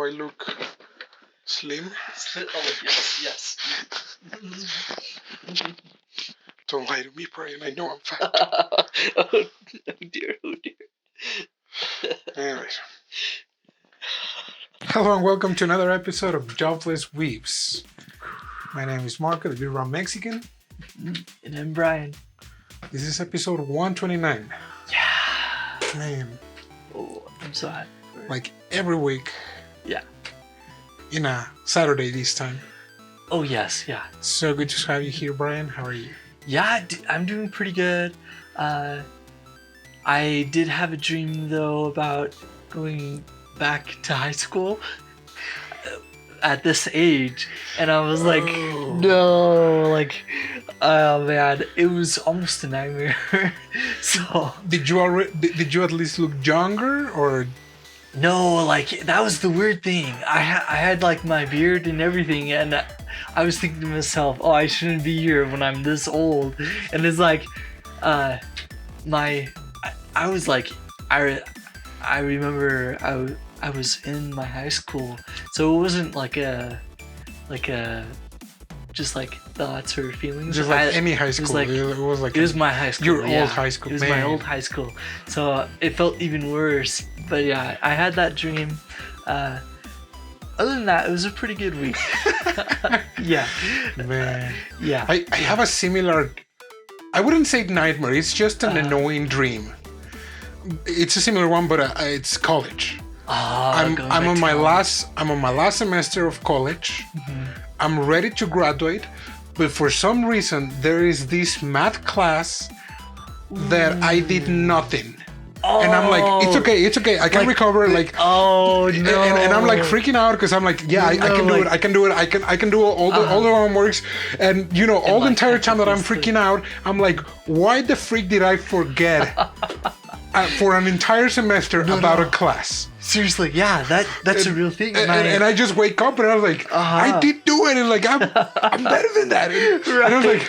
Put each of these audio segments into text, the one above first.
I look slim? Oh, yes. Don't lie to me, Brian. I know I'm fat. Oh dear. Anyways. Hello and welcome to another episode of Jobless Weebs. My name is Marco, the Big Round Mexican. And I'm Brian. This is episode 129. Yeah. Man. Oh, I'm so happy for it. Like every week. Yeah. In a Saturday this time. Oh, yes, yeah. So good to have you here, Brian. How are you? Yeah, I'm doing pretty good. I did have a dream, though, about going back to high school at this age. And I was like, no, like, oh, man. It was almost a nightmare. So... Did you at least look younger, or... No, like, that was the weird thing. I had like my beard and everything, and I was thinking to myself, oh, I shouldn't be here when I'm this old. And it's like, I was like, I remember I was in my high school, so it wasn't like a just like thoughts or feelings. Just like any high school. It was my high school. Your old high school. It was my old high school. So it felt even worse. But yeah, I had that dream. Other than that, it was a pretty good week. Yeah. Man. Yeah. I have a similar... I wouldn't say nightmare. It's just an annoying dream. It's a similar one, but it's college. I'm on my last semester of college. Mm-hmm. I'm ready to graduate, but for some reason there is this math class that I did nothing. Oh, and I'm like, it's okay, I can recover. Like, oh no, and I'm like freaking out because I'm like, yeah, I can do it. I can do all the homeworks, and you know, all the entire time that I'm freaking out, I'm like, why the freak did I forget for an entire semester about a class? Seriously, yeah, that's a real thing. And I just wake up and I was like, I did do it, and like I'm better than that. Right. And I was like,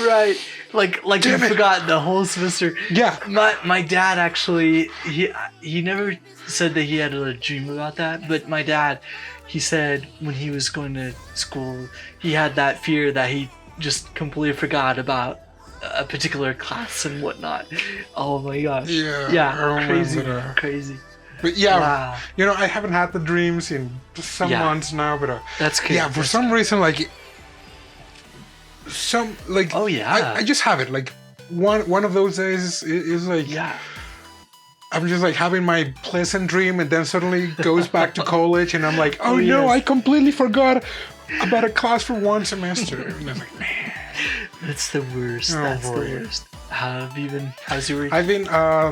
right. Like you forgot the whole semester. Yeah. My dad actually he never said that he had a dream about that, but my dad, he said when he was going to school, he had that fear that he just completely forgot about a particular class and whatnot. Oh my gosh. Yeah. Crazy. But yeah, wow. You know, I haven't had the dreams in some months now, but that's good. Yeah, for some reason, like oh yeah, I just have it. Like one of those days is like, yeah, I'm just like having my pleasant dream, and then suddenly it goes back to college, and I'm like, oh no, I completely forgot about a class for one semester. And I'm like, man, that's the worst. That's the worst. How have you been? How's your week? I've been.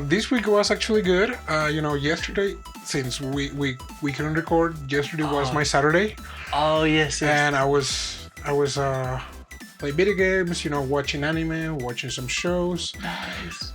This week was actually good. You know, yesterday, since we couldn't record, yesterday was my Saturday. Oh yes. And I was playing video games. You know, watching anime, watching some shows. Nice.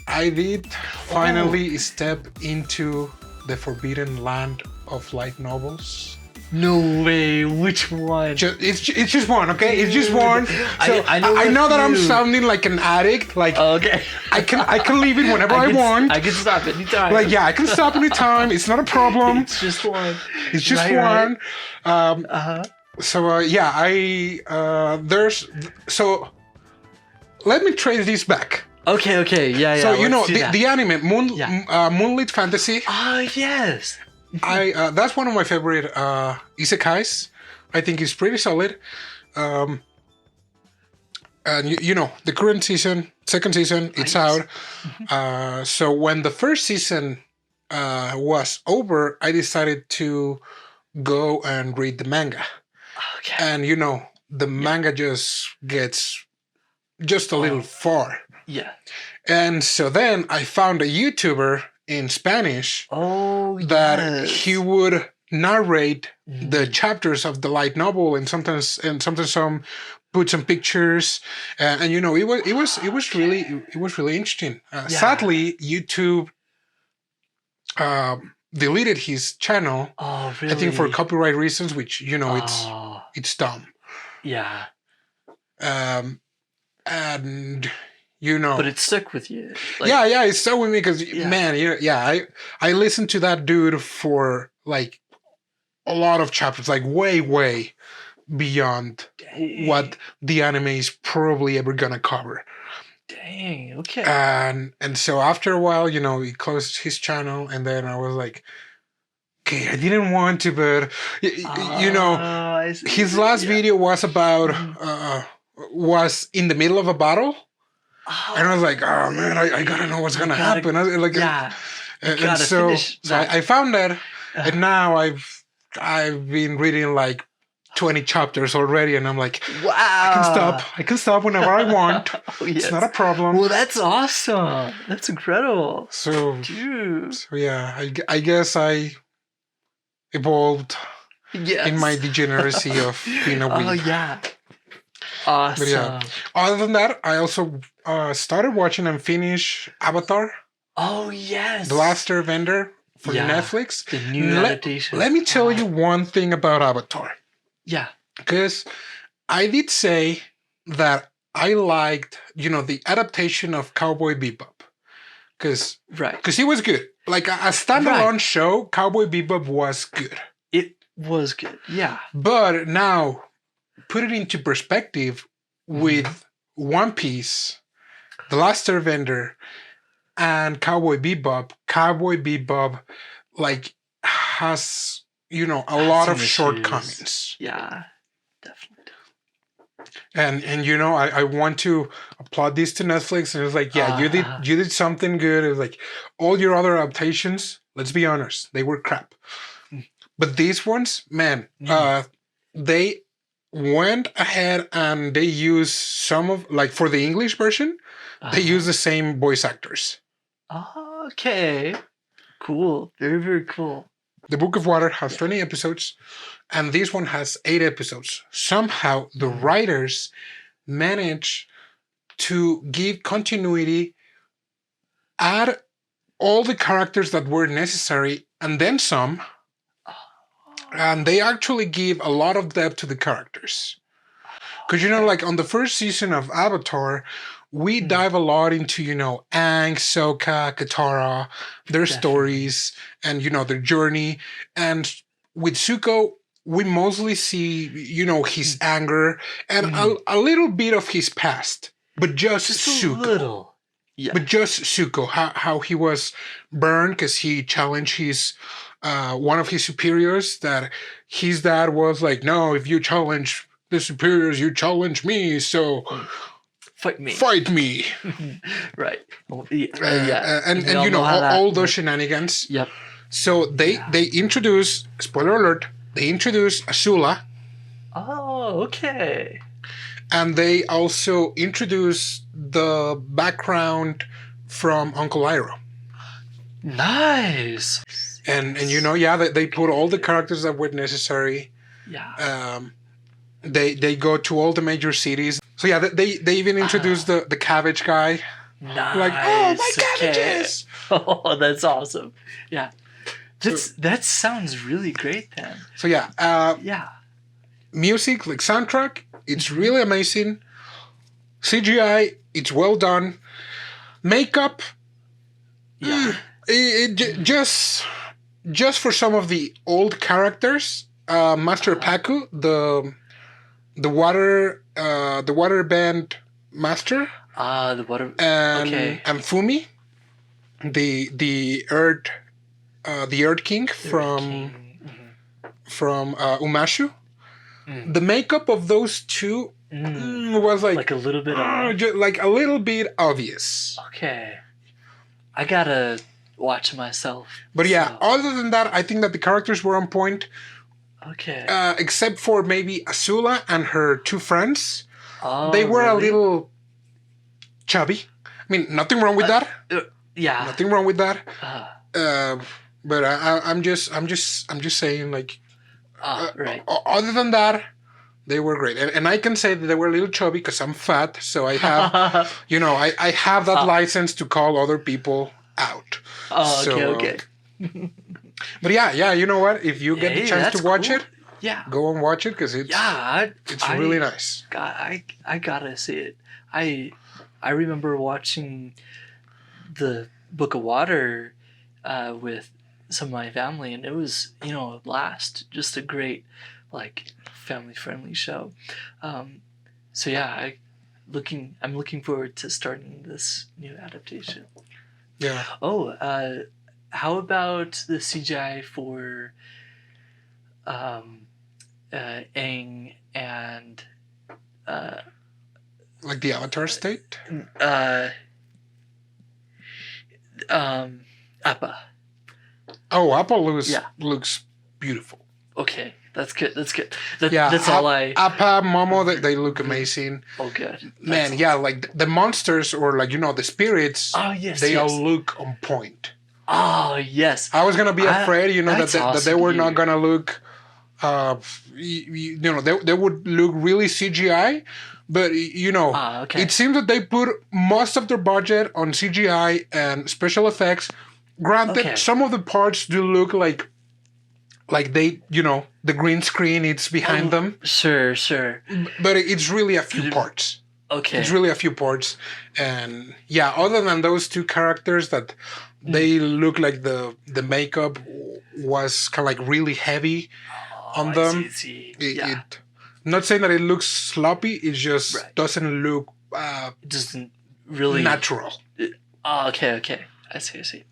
I did finally step into the forbidden land of light novels. No way! Which one? It's just one, okay? It's just one. So I know that I'm sounding like an addict. Like, okay, I can leave it whenever I want. I can stop anytime. Like, yeah, I can stop anytime. It's not a problem. It's just one. It's just one. Right. So yeah, so let me trace this back. Okay, yeah. So you know the anime Moonlit Fantasy. Ah, yes. That's one of my favorite isekais. I think it's pretty solid. And you know, the current second season, it's out. So when the first season was over, I decided to go and read the manga. Okay. And you know, the manga just gets just a little far. Yeah. And so then I found a YouTuber in Spanish that he would narrate the chapters of the light novel, and sometimes some put some pictures, and you know, it was really interesting. Sadly, YouTube deleted his channel. Oh, really? I think for copyright reasons, which you know, it's dumb. Yeah. And you know, but it stuck with you. Like, yeah, it stuck with me because man, I listened to that dude for like a lot of chapters, like way beyond what the anime is probably ever gonna cover. Dang, okay. And so after a while, he closed his channel, and then I was like, okay, I didn't want to, but his last video was about was in the middle of a battle. And I was like, oh man, I gotta know what's gonna happen. And so I found that, and now I've been reading like 20 chapters already, and I'm like, wow, I can stop whenever I want. It's not a problem. Well, that's awesome. That's incredible. So, dude. So yeah, I guess I evolved in my degeneracy of being a weeb. Oh yeah. Awesome. But yeah, other than that, I also started watching and finished Avatar. Oh yes. The Last Airbender for Netflix. The new adaptation. Let me tell you one thing about Avatar. Yeah. Because I did say that I liked, the adaptation of Cowboy Bebop. Because he was good. Like a standalone show, Cowboy Bebop was good. It was good, yeah. But now, put it into perspective with One Piece, The Last Airbender, and Cowboy Bebop. Cowboy Bebop, like, has, a lot of shortcomings. Yeah, definitely. And I want to applaud this to Netflix. And it was like, yeah, you did something good. It was like, all your other adaptations, let's be honest, they were crap. But these ones, man, they went ahead and they used some of, like, for the English version, they use the same voice actors. Okay. Cool. Very, very cool. The Book of Water has 20 episodes, and this one has 8 episodes. Somehow, the writers managed to give continuity, add all the characters that were necessary, and then some. And they actually give a lot of depth to the characters. Because, like on the first season of Avatar, we dive a lot into, Aang, Sokka, Katara, their stories, and, their journey. And with Zuko, we mostly see, his anger and a little bit of his past. But just Zuko. A little. Yeah. But just Zuko, how he was burned because he challenged his... one of his superiors, that his dad was like, no, if you challenge the superiors, you challenge me, so fight me. Right. And all those shenanigans. Yep. So they introduce, spoiler alert, they introduce Azula. Oh, okay. And they also introduce the background from Uncle Iroh. Nice. And they put all the characters that were necessary. Yeah. They go to all the major cities. So yeah, they even introduced the cabbage guy. Nice. Like, oh, my cabbages! Oh, that's awesome. Yeah. That sounds really great then. So yeah. Music, like soundtrack, it's really amazing. CGI, it's well done. Makeup, just for some of the old characters, Master Paku, the water band master, the water, and Fumi, the earth king from Umashu. The makeup of those two was like a little bit like a little bit obvious. Okay, I gotta watch myself. But yeah, other than that, I think that the characters were on point. Okay. Except for maybe Azula and her 2 friends. Oh, they were a little chubby. I mean, nothing wrong with that. Yeah. Nothing wrong with that. But I'm just saying, like. Right. Other than that, they were great, and I can say that they were a little chubby because I'm fat, so I have, I have that license to call other people out. Oh, okay. But yeah, you know what? If you get the chance to watch it, go and watch it because it's really nice. I gotta see it. I remember watching the Book of Water with some of my family, and it was, a blast. Just a great, like, family-friendly show. So yeah, I'm looking forward to starting this new adaptation. Yeah. Oh, how about the CGI for Aang and Like the Avatar state? Appa. Oh, Appa looks beautiful. Okay, that's good. That's good. Yeah, that's all Appa, Momo, they look amazing. Oh, good. Man, Excellent. yeah, like the monsters or like, the spirits, Oh, yes, they yes. all look on point. Oh, yes. I was going to be afraid, that they were not going to look, they would look really CGI. But, okay. It seems that they put most of their budget on CGI and special effects. Granted, some of the parts do look like they, the green screen, it's behind them. Sure. But it's really a few parts. Okay. It's really a few parts. And yeah, other than those two characters that they look like the makeup was kind of like really heavy on them. I see. Yeah. Not saying that it looks sloppy, it just doesn't look it doesn't really natural. Okay. I see.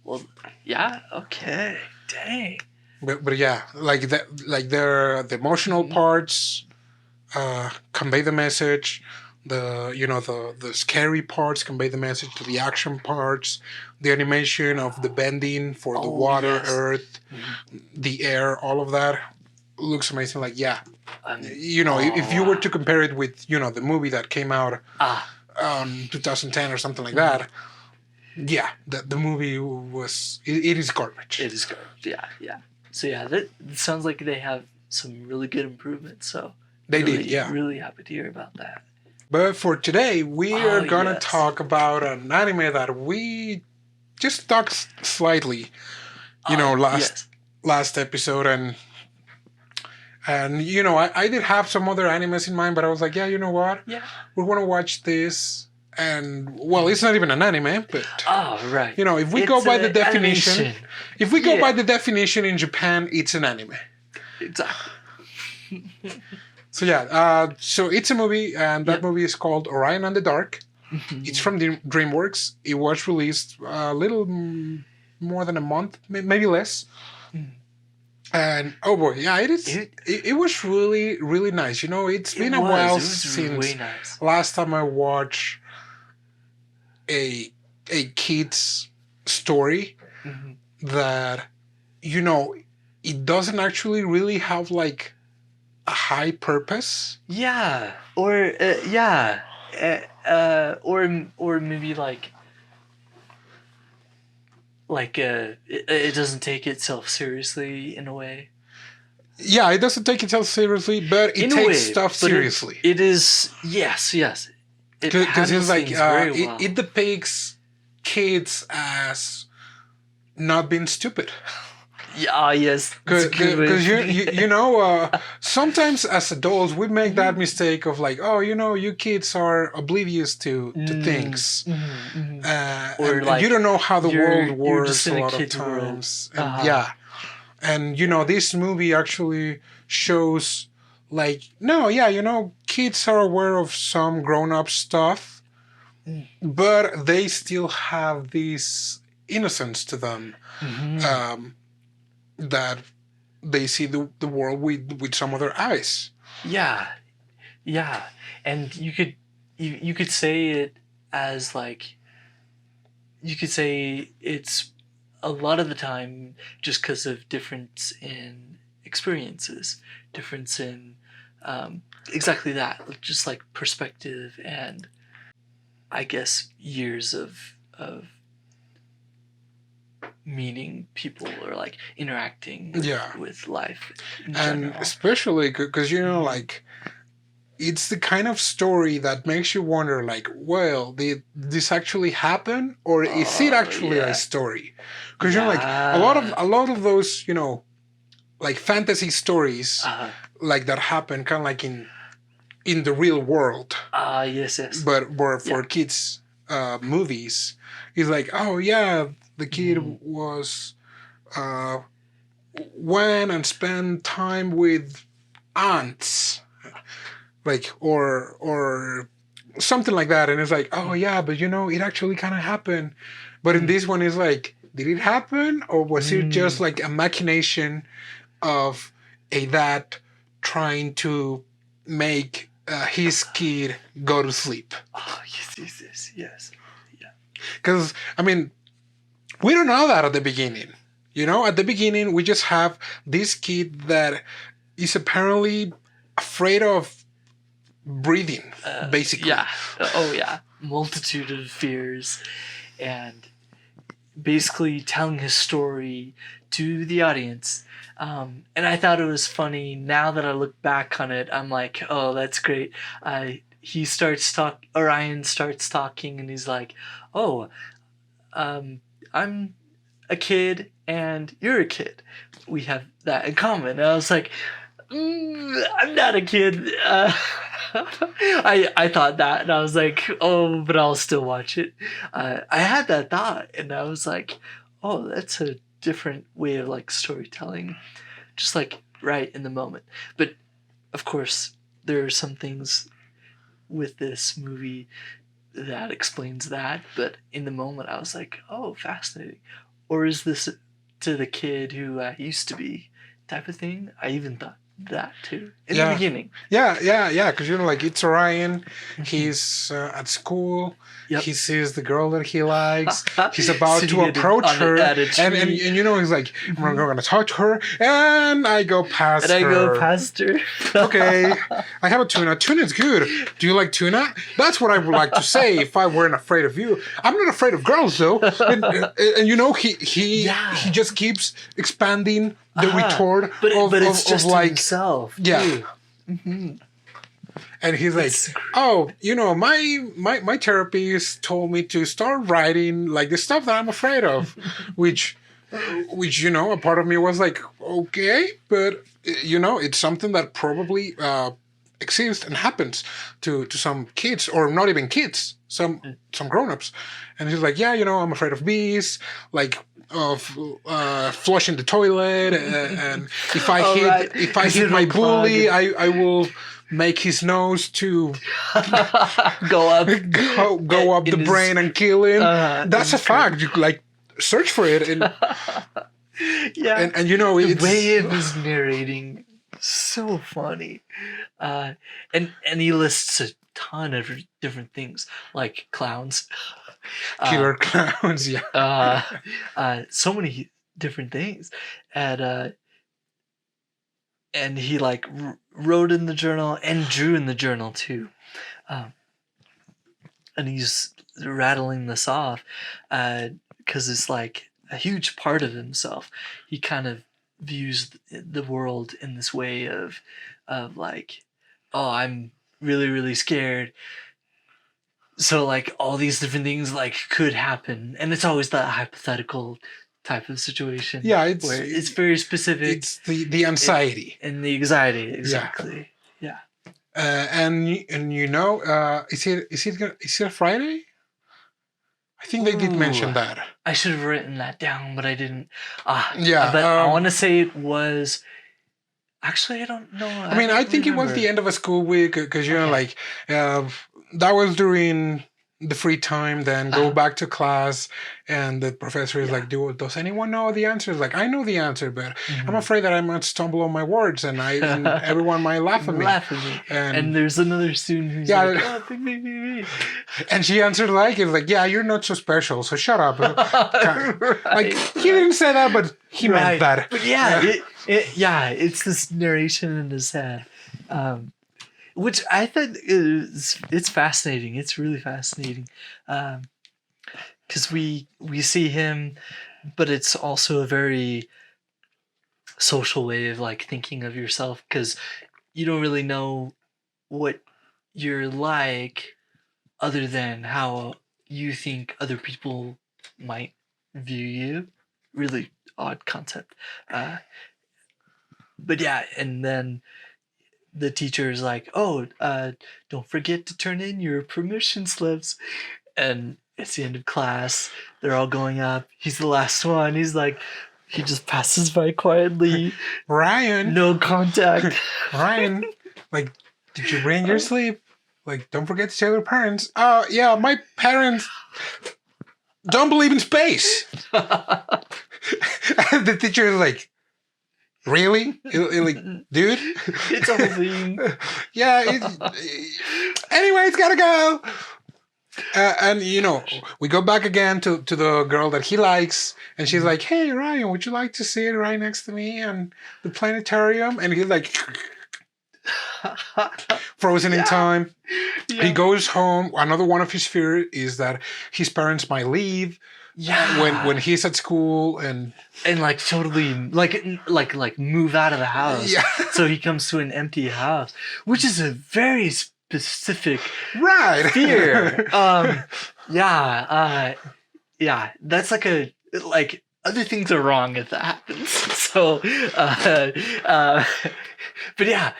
Well, yeah, okay. Dang. But yeah, like the emotional parts convey the message. The scary parts convey the message to the action parts. The animation of the bending for the water, earth, the air, all of that looks amazing. Like, yeah. If you were to compare it with, the movie that came out 2010 or something like that, yeah, the movie it is garbage. It is garbage, yeah. So yeah, that sounds like they have some really good improvements, so they did, yeah. Really happy to hear about that. But for today, we are going to talk about an anime that we just talked slightly, last episode, and I did have some other animes in mind, but I was like, yeah, you know what? Yeah. We want to watch this. And, well, it's not even an anime, but... Oh, right. If we go by the definition... Animation. If we go by the definition in Japan, it's an anime. Exactly. So, yeah. So, it's a movie, and that movie is called Orion and the Dark. It's from DreamWorks. It was released a little more than a month, maybe less. And oh boy, yeah, it was really, really nice. It's been a while since last time I watched a kid's story that it doesn't actually really have like a high purpose. Yeah, or or maybe it doesn't take itself seriously in a way. Yeah, it doesn't take itself seriously, but it takes stuff seriously. It is, yes. Because it's like it depicts kids as not being stupid. Yeah, yes. Because sometimes as adults we make that mistake of like, you kids are oblivious to things, or like you don't know how the world works a lot of times. And this movie actually shows like, kids are aware of some grown-up stuff, but they still have this innocence to them. That they see the world with some other eyes. Yeah, and you could say it as like, you could say it's a lot of the time just because of difference in experiences, difference in exactly that, just like perspective and I guess years of meeting people or like interacting with life in general. Especially because like it's the kind of story that makes you wonder like, well, did this actually happen or is it actually a story? Because like a lot of those like fantasy stories like that happen kind of like in the real world. Yes. But for kids movies, it's like, oh yeah, the kid was uh, went and spent time with ants, like or something like that, and it's like, oh yeah, but it actually kind of happened. But in this one, it's like, did it happen, or was it just like a machination of a dad trying to make his kid go to sleep? Oh, yes. Yeah. Because, I mean, we don't know that at the beginning. At the beginning, we just have this kid that is apparently afraid of breathing, basically. Yeah. Oh, yeah. Multitude of fears. And basically telling his story to the audience. And I thought it was funny. Now that I look back on it, I'm like, oh, that's great. Orion starts talking, and he's like, oh, I'm a kid and you're a kid. We have that in common. And I was like, I'm not a kid. I thought that, and I was like, oh, but I'll still watch it. I had that thought, and I was like, oh, that's a different way of like storytelling, just like right in the moment. But of course, there are some things with this movie that explains that. But in the moment, I was like, oh, fascinating. Or is this to the kid who I used to be type of thing? I even thought that too in the beginning. Yeah, because like, it's Orion. He's at school. Yep. He sees the girl that he likes. He's about to approach her, and he's like, I'm going to talk to her, and I go past her. Okay, I have a tuna. Tuna's good. Do you like tuna? That's what I would like to say if I weren't afraid of you. I'm not afraid of girls, though. And he just keeps expanding the retort but it's just like himself. Yeah. Mm-hmm. And he's like, oh, my therapist told me to start writing like the stuff that I'm afraid of, which a part of me was like, okay, but it's something that probably exists and happens to some kids, or not even kids, some grown-ups. And he's like, yeah, I'm afraid of bees, like of flushing the toilet, and if I hit my bully, I will make his nose to go up the brain and kill him. That's a fact. You like search for it, and and the way it was narrating, so funny, and he lists a ton of different things like clowns, killer clowns, so many different things, and he like wrote in the journal and drew in the journal too, and he's rattling this off because it's like a huge part of himself. He kind of views the world in this way of like, oh, I'm really, really scared, so like all these different things like could happen, and it's always that hypothetical type of situation. Yeah, where it's very specific. It's the anxiety and the anxiety, exactly. Yeah. And is it a Friday? I think they did mention that. I should have written that down, but I didn't. But I want to say it was. Actually, I don't know. I mean, I think it was the end of a school week, because like that was during the free time. Then go back to class, and the professor is like, "Does anyone know the answers?" Like, I know the answer, but I'm afraid that I might stumble on my words, and everyone might laugh at me. And there's another student who's like, "Oh, me." And she answered like, "It's like, yeah, you're not so special, so shut up." Like, he didn't say that, but he meant that. But it's this narration in his head. Which I thought it's fascinating. It's really fascinating, because we see him, but it's also a very social way of like thinking of yourself, because you don't really know what you're like other than how you think other people might view you. Really odd concept, but yeah, and then the teacher is like, oh, don't forget to turn in your permission slips. And it's the end of class. They're all going up. He's the last one. He's like, He just passes by quietly. Ryan. No contact. Ryan, like, did you bring your sleep? Like, don't forget to tell your parents. Oh, yeah, my parents don't believe in space. And the teacher is like, really? Like, dude? It's a whole thing. Yeah. Anyway, it's gotta go. And, we go back again to the girl that he likes. And she's like, hey, Ryan, would you like to sit right next to me on the planetarium? And he's like... frozen in time. Yeah. He goes home. Another one of his fears is that his parents might leave. Yeah. When he's at school and like totally like move out of the house. Yeah. So he comes to an empty house, which is a very specific fear. Yeah. That's like other things are wrong if that happens. So, but yeah,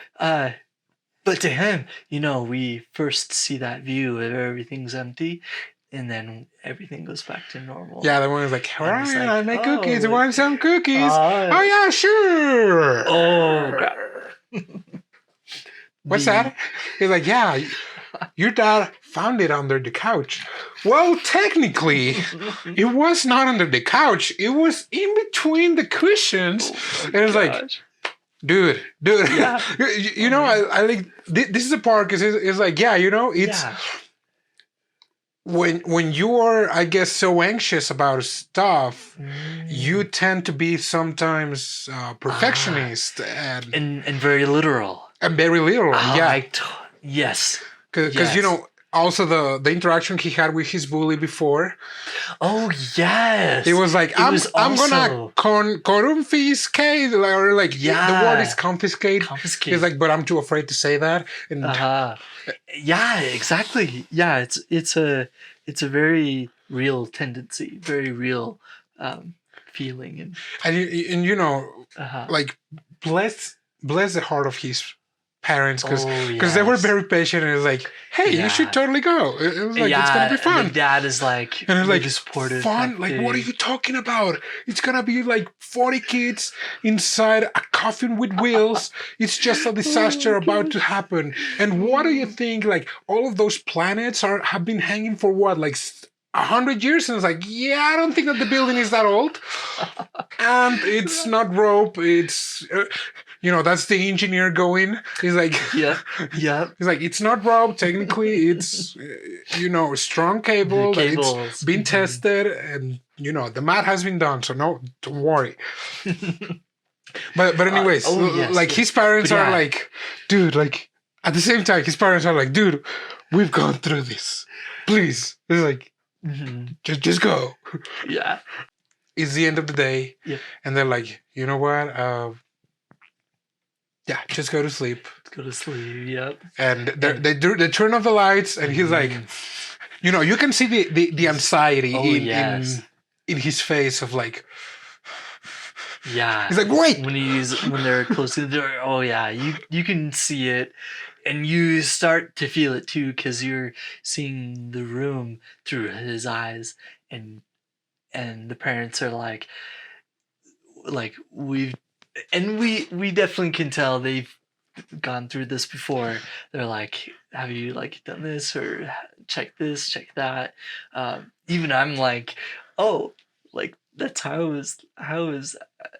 but to him, we first see that view of everything's empty, and then everything goes back to normal. Yeah, the one is like, Ryan, I make cookies. You want some cookies? Oh yeah, sure. Oh, crap. What's that? He's like, yeah, your dad found it under the couch. Well, technically, it was not under the couch. It was in between the cushions. And it's like, dude. Yeah. I like, this is the part because it's like, it's... Yeah. When you are, I guess, so anxious about stuff, you tend to be sometimes perfectionist and very literal. And very literal, yeah. Yes. Because, also the interaction he had with his bully before. Oh, yes. He was like, I'm gonna confiscate, or like, the word is confiscate. He's like, but I'm too afraid to say that. And yeah, exactly. Yeah, it's a very real tendency, very real feeling, and like bless the heart of his parents because they were very patient, and it's like, hey, you should totally go. It was like, it's gonna be fun. The dad is like, and it's like, supportive, fun. Like, what are you talking about? It's gonna be like 40 kids inside a coffin with wheels. It's just a disaster about to happen. And what do you think? Like, all of those planets have been hanging for what, like 100 years? And it's like, yeah, I don't think that the building is that old. And it's not rope. It's that's the engineer going. He's like, yeah. He's like, it's not rope. Technically, it's strong cable. It's been tested, and the math has been done. So no, don't worry. But anyways, his parents are like, dude. Like, at the same time, his parents are like, dude, we've gone through this. Please, it's like, just go. Yeah. It's the end of the day, and they're like, you know what? Yeah, just go to sleep. Go to sleep. Yep. And they turn off the lights, and he's like, you can see the anxiety in his face of like, yeah. He's like, wait. When they're close to the door, oh yeah, you can see it, and you start to feel it too because you're seeing the room through his eyes, and the parents are like we definitely can tell they've gone through this before. They're like, have you like done this or check this, check that? Even I'm like, oh, like that's how I was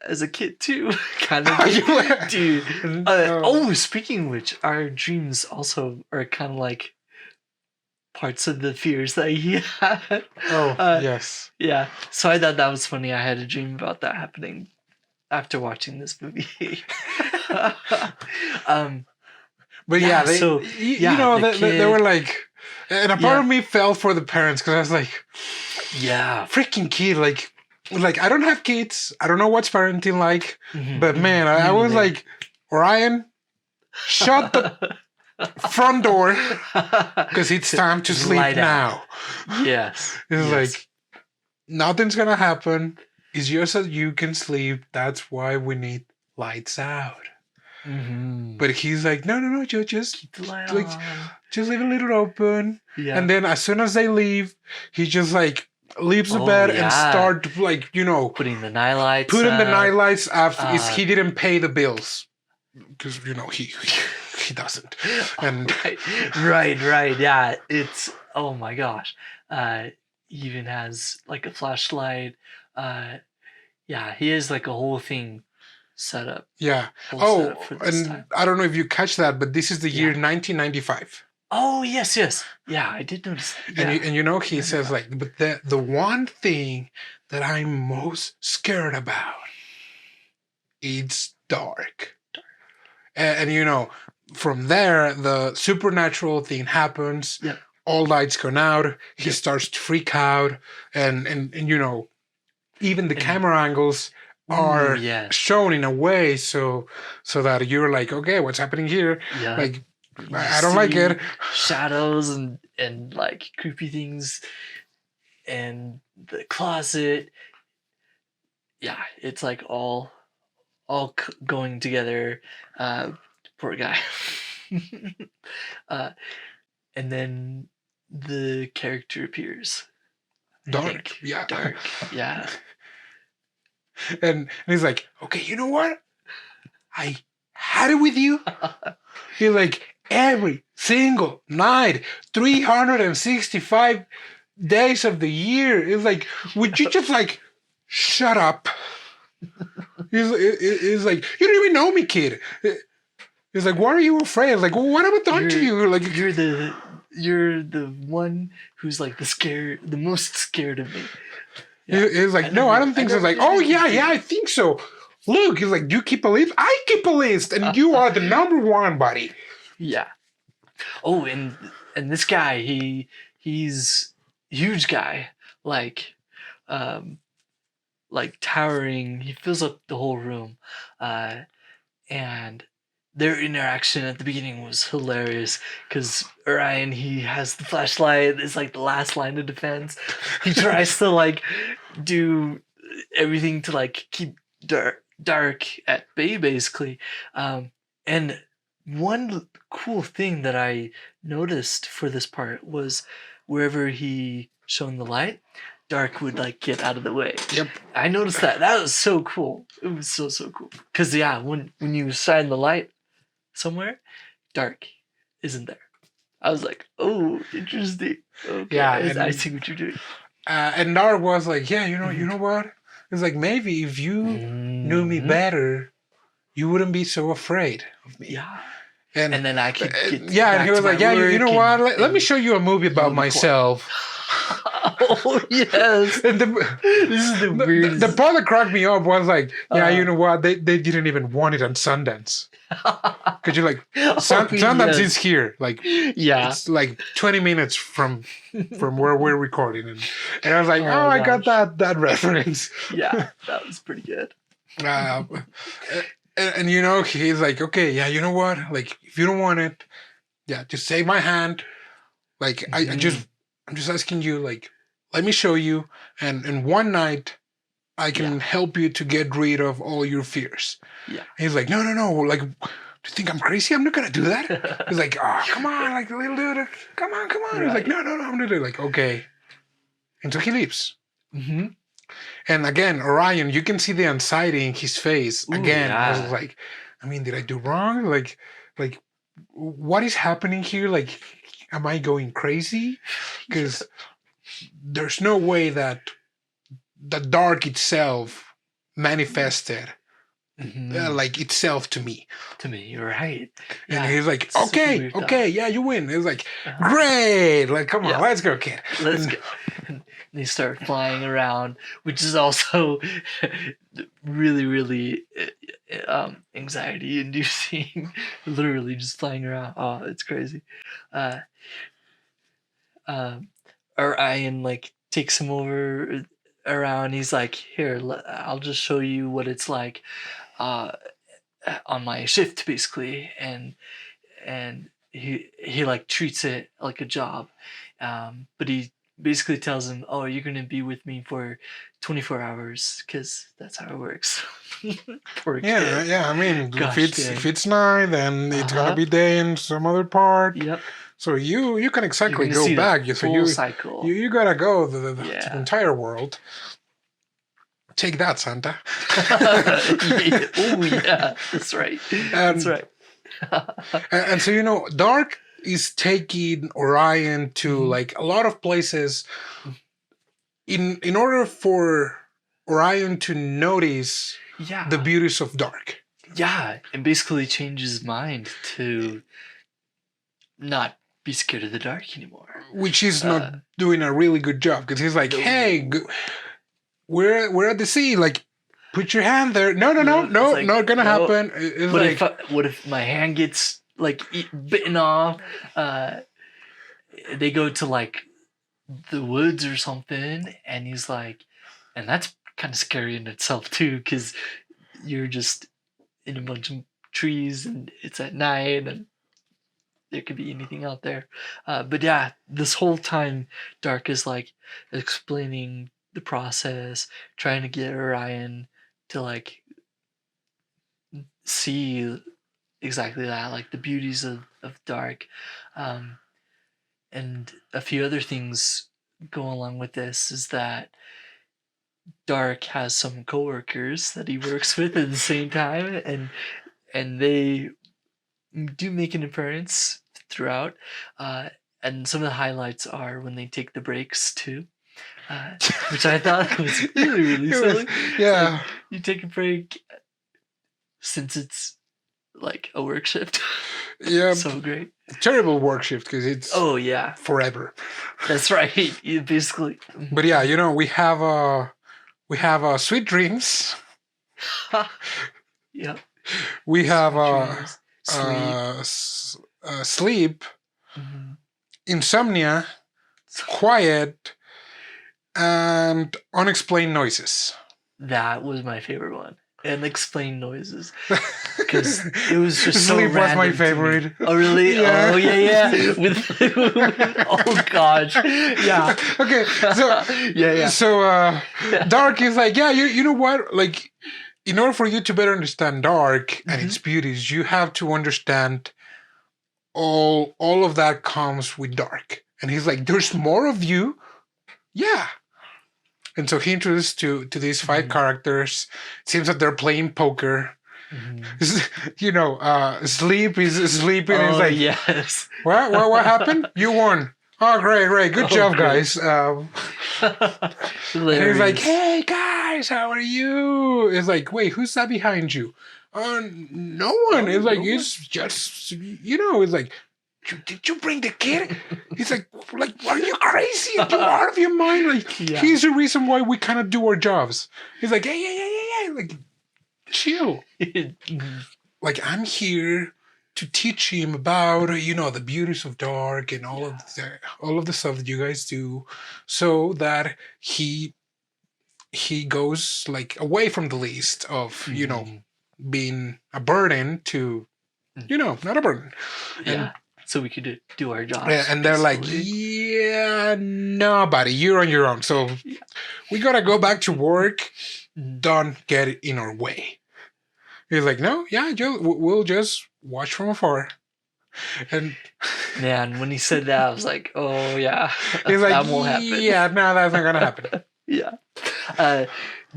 as a kid too, kind of. Dude. Speaking of which, our dreams also are kind of like parts of the fears that he had. Yes. Yeah. So I thought that was funny. I had a dream about that happening after watching this movie. But they were like, and a part of me felt for the parents because I was like, yeah, freaking kid, like I don't have kids, I don't know what's parenting like, but man, I was like, Orion, shut the front door because it's time to sleep now. Yes. It's like, nothing's gonna happen. It's just that you can sleep. That's why we need lights out. But he's like, no, just keep the light on. Just leave a little open. Yeah. And then as soon as they leave, he just like leaves the bed and start like putting the nightlights. If he didn't pay the bills, because he doesn't. And right, yeah. It's oh my gosh. He even has like a flashlight. Yeah, he has like a whole thing set up. Yeah. And I don't know if you catch that, but this is the year 1995. Oh, yes. Yeah, I did notice that. And he says like, but the one thing that I'm most scared about, it's dark. And from there, the supernatural thing happens. Yep. All lights gone out. He starts to freak out. And even the camera angles are shown in a way so that you're like, okay, what's happening here? Yeah. Like, I don't like it. Shadows and like creepy things and the closet. Yeah, it's like all going together. Poor guy. And then the character appears. Dark. Dark. Yeah. And he's like, okay, you know what? I had it with you. He's like, every single night, 365 days of the year. It's like, would you just like shut up? He's like, you don't even know me, kid. He's like, why are you afraid? Like, well, what have I done to you? Like, you're the one who's like the most scared of me. Yeah. He's like, no, I don't think so. He's like, oh yeah, I think so. Look, he's like, you keep a list? I keep a list, and you are the number one, buddy. Yeah. Oh, and this guy, he's a huge guy, like towering. He fills up the whole room, and their interaction at the beginning was hilarious because Orion, he has the flashlight. It's like the last line of defense. He tries to like do everything to like keep dark at bay, basically. And one cool thing that I noticed for this part was wherever he shone the light, dark would like get out of the way. Yep. I noticed that. That was so cool. It was so cool. Because when you shine the light somewhere, dark isn't there. I was like, oh, interesting. Okay, yeah, I see what you're doing. And Dark was like, yeah, you know what? It's like, maybe if you knew me better, you wouldn't be so afraid of me. Yeah. And then I could get yeah, and he was like, yeah, you know what? Let me show you a movie about myself. Oh, yes. And this is the weirdest. The part that cracked me up was like, yeah, you know what? They didn't even want it on Sundance. Because you're like, Sundance is here. Like, it's like 20 minutes from where we're recording. And I was like, I got that reference. Yeah, that was pretty good. And he's like, okay, yeah, you know what? Like, if you don't want it, yeah, just save my hand. Like, I'm just asking you, like, let me show you. And one night, I can help you to get rid of all your fears. Yeah. And he's like, no. Like, do you think I'm crazy? I'm not going to do that. He's like, oh, come on, like, little dude. Come on. Right. He's like, no, I'm going to do it. Like, okay. And so he leaves. Mm-hmm. And again, Orion, you can see the anxiety in his face. Again, I was like, I mean, did I do wrong? Like, what is happening here? Like, am I going crazy? Because there's no way that the dark itself manifested like itself to me. You're right. And he's like, okay, yeah, you win. It was like, great. Like, come on, let's go, kid. Let's go. And they start flying around, which is also really, really anxiety inducing. Literally just flying around. Oh, it's crazy. Orion like takes him over around. He's like, here, I'll just show you what it's like on my shift, basically. And he like treats it like a job, but he basically tells him, oh, you're gonna be with me for 24 hours because that's how it works. Poor kid. I mean, if it's night, then it's gonna be day in some other part. Yep. So you can exactly You're gonna go see back. the So full cycle. you gotta go to the Yeah. entire world. Take that, Santa. Oh yeah, that's right. That's right. And so Dark is taking Orion to like a lot of places in order for Orion to notice the beauties of Dark. Yeah, and basically change his mind to not be scared of the dark anymore. Which he's not doing a really good job, because he's like, hey, we're at the sea, like, put your hand there. No, like, not gonna happen. It's what if my hand gets like bitten off? They go to like the woods or something, and he's like, and that's kind of scary in itself too, because you're just in a bunch of trees and it's at night and there could be anything out there. But yeah, this whole time Dark is like explaining the process, trying to get Orion to like see exactly that, like the beauties of Dark. And a few other things go along with this is that Dark has some coworkers that he works with at the same time, and they do make an appearance throughout. And some of the highlights are when they take the breaks too, which I thought was really silly. Yeah, like, you take a break since it's like a work shift. Yeah, so great. Terrible work shift, because it's forever. That's right. You basically. But yeah, we have sweet dreams. Yeah. We have sleep, insomnia, quiet, and unexplained noises. That was my favorite one. Unexplained noises, because it was just so Sleep random. Was my favorite. Oh really? Yeah. Oh yeah. With oh gosh. Yeah. Okay. So yeah. So Dark is like, yeah, you know what? Like, in order for you to better understand Dark and its beauties, you have to understand all of that comes with Dark. And he's like, there's more of you. Yeah. And so he introduced to these 5 characters. It seems that they're playing poker. Sleep is sleeping. Oh, he's like, yes. What happened? You won. Oh, great. Good job, guys. And he's like, hey, guys, how are you? It's like, wait, who's that behind you? No one. It's like, it's just, it's like, did you bring the kid? He's like, are you crazy? Are you out of your mind? Like, he's the reason why we cannot do our jobs. He's like, yeah. Like, chill. Like, I'm here to teach him about, the beauties of Dark and all of the stuff that you guys do, so that he goes like away from the list of, being a burden to, not a burden. Yeah. So we could do our job. And they're like, yeah, no, buddy, you're on your own. So we got to go back to work. Don't get it in our way. He's like, no, yeah, we'll just watch from afar. And man, when he said that, I was like, oh, yeah. He's like, that won't happen. Yeah, no, that's not going to happen. Yeah.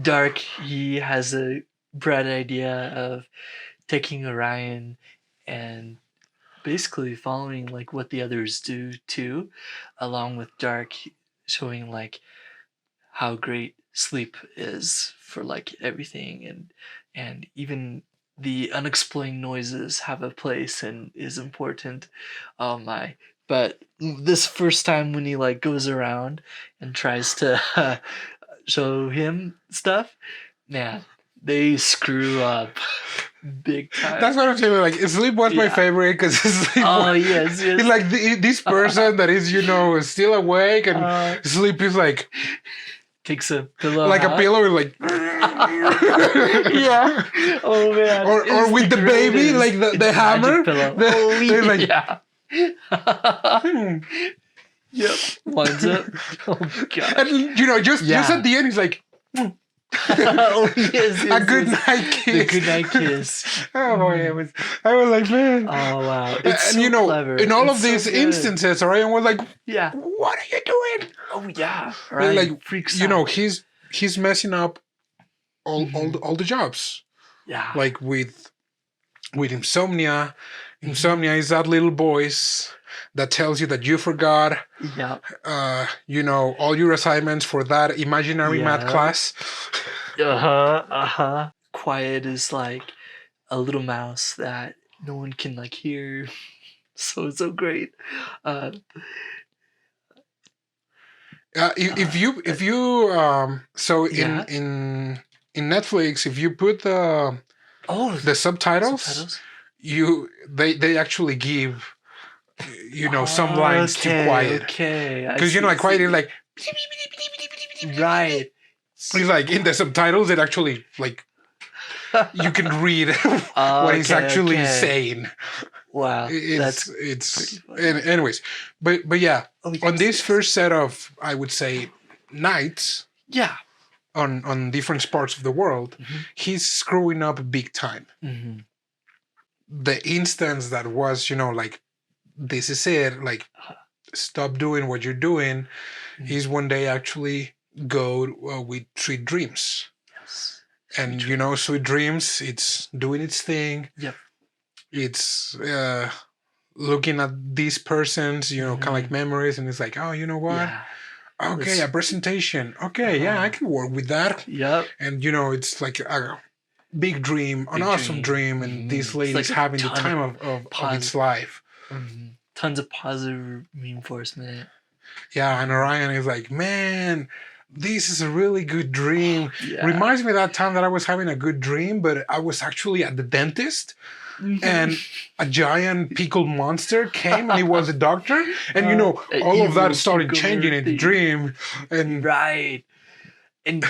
Dark, he has a bright idea of taking Orion and basically following like what the others do too, along with Dark showing like how great sleep is for like everything, and even the unexplained noises have a place and is important. Oh my. But this first time when he like goes around and tries to show him stuff, man, they screw up big time. That's what I'm saying. Like, sleep was my favorite, because yes. It's like this person that is, still awake, and sleep is like takes a pillow, like out. A pillow, like yeah. Oh man. Or with the baby, like the hammer. They're like, Yep. Winds up. Oh god. And just at the end, he's like, Oh, yes, A good night kiss. The good night kiss. Oh boy, I was like, man. Oh wow, it's And so clever. in all It's of these so good. instances, Orion was like, yeah, what are you doing? Oh yeah, right. Like, freaks you know, out. he's messing up all the jobs. Yeah. Like with insomnia. Insomnia is that little voice that tells you that you forgot. Yeah. You know, all your assignments for that imaginary math class. Quiet is like a little mouse that no one can like hear. So great. If you so in Netflix, if you put the subtitles, they actually give some lines to quiet. Okay. Because like quiet is like right. It's like in the subtitles it actually like you can read what he's actually saying. Wow. It's anyways. But yeah, on this first set of, I would say, nights. Yeah. On different parts of the world, he's screwing up big time. The instance that was, like, this is it, like, stop doing what you're doing, he's one day actually go with Sweet Dreams. Yes. And, Sweet Dreams, it's doing its thing. Yep. It's looking at these persons, kind of like memories, and it's like, oh, you know what? Yeah. Okay, a presentation. Okay, yeah, I can work with that. Yep. And, it's like a big dream, an awesome dream, and this lady's like having the time of its life. Tons of positive reinforcement. Yeah, and Orion is like, man, this is a really good dream. Yeah. Reminds me of that time that I was having a good dream, but I was actually at the dentist. And a giant pickled monster came and he was a doctor. And, all of that started changing in the dream. And right. And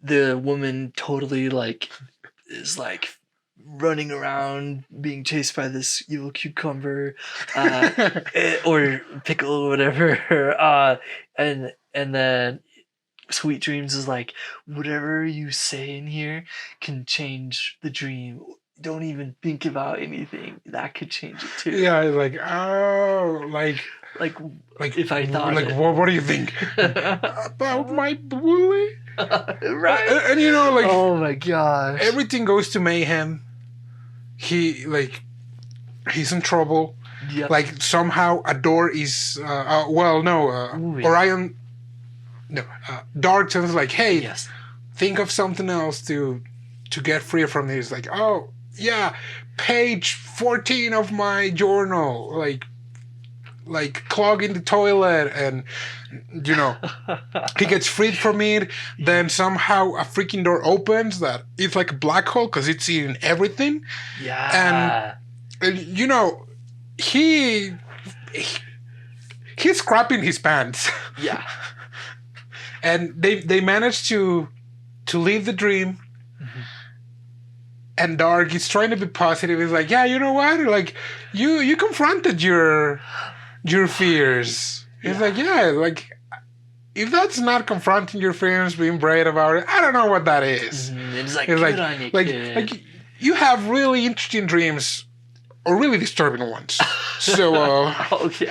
the woman totally is running around being chased by this evil cucumber or pickle or whatever. And then Sweet Dreams is like, whatever you say in here can change the dream. Don't even think about anything. That could change it too. Yeah, like, oh, like if I thought like, what do you think about my bully? Right. And like, oh my gosh, everything goes to mayhem. He's in trouble. Yep. Like somehow a door is Orion. No, Dark tells like, hey, yes, think of something else to get free from this. Like, oh yeah, page 14 of my journal, like clogging the toilet, and he gets freed from it. Then somehow a freaking door opens that it's like a black hole because it's in everything. Yeah, and he's crapping his pants. Yeah. And they managed to leave the dream. And Dark is trying to be positive. He's like, yeah, you know what? Like, you confronted your fears. He's like, yeah, like, if that's not confronting your fears, being brave about it, I don't know what that is. It's like, good on you, kid. Like, you have really interesting dreams, or really disturbing ones. So, okay.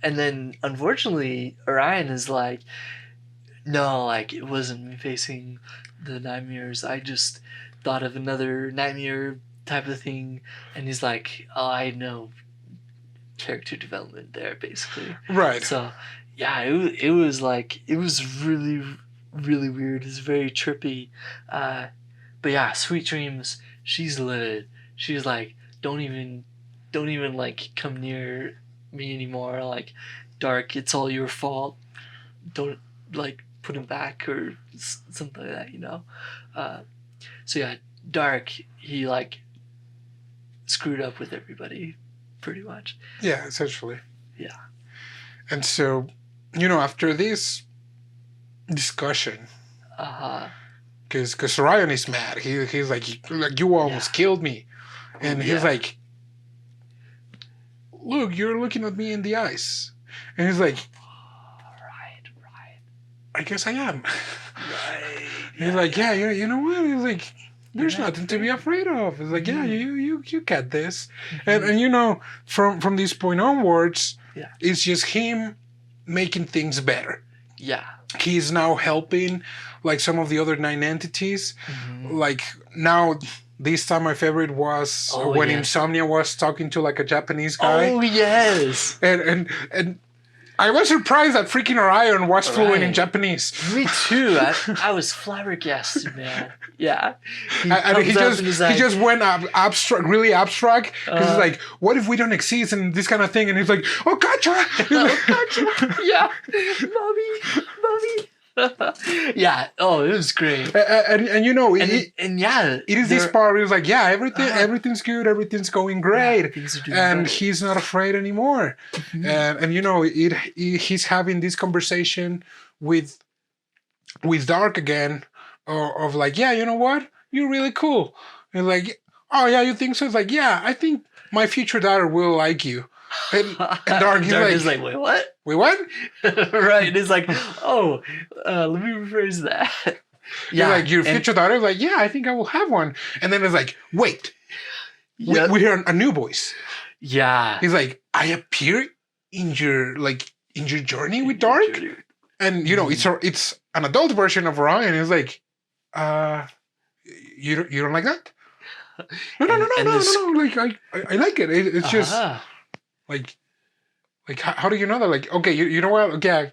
And then, unfortunately, Orion is like, no, like, it wasn't me facing the nightmares. I just thought of another nightmare type of thing. And he's like, oh, I know character development there, basically. Right. So, yeah, it was really, really weird. It's very trippy. But yeah, Sweet Dreams, she's livid. She's like, don't even like come near me anymore. Like, Dark, it's all your fault. Don't like put him back or something like that, So yeah, Dark, he like screwed up with everybody pretty much. Yeah, essentially. Yeah. And so, after this discussion, because Orion is mad. He's like you almost killed me, and he's like, look, you're looking at me in the eyes. And he's like, I guess I am. Right. He's like, yeah, you know what? He's like, there's nothing to be afraid of. It's like, yeah, you get this. And you know, from this point onwards, it's just him making things better. Yeah. He's now helping like some of the other 9 entities. Like now, this time my favorite was when Insomnia was talking to like a Japanese guy. Oh yes. And I was surprised that freaking Orion was fluent in Japanese. Me too. I was flabbergasted, man. Yeah. He just went abstract, really abstract. Because he's like, what if we don't exist and this kind of thing? And he's like, oh, gotcha. Gotcha. Yeah. Mommy. Yeah. Oh, it was great. And you know, it is this part where he's like, yeah, everything's good, everything's going great, and he's not afraid anymore. And you know, he's having this conversation with Dark again, of like, yeah, you know what, you're really cool. And like, oh yeah, you think so? It's like, yeah, I think my future daughter will like you. And Dark is like, wait, what? Wait, what? Right. And it's like, oh, let me rephrase that. Yeah. Like, your future daughter is like, yeah, I think I will have one. And then it's like, wait, we hear a new voice. Yeah. He's like, I appear in your journey with Dark. And you know, it's an adult version of Orion. He's like, you don't like that? No. Like, I like it. It's just like how do you know that? Like, okay, you know what? Okay,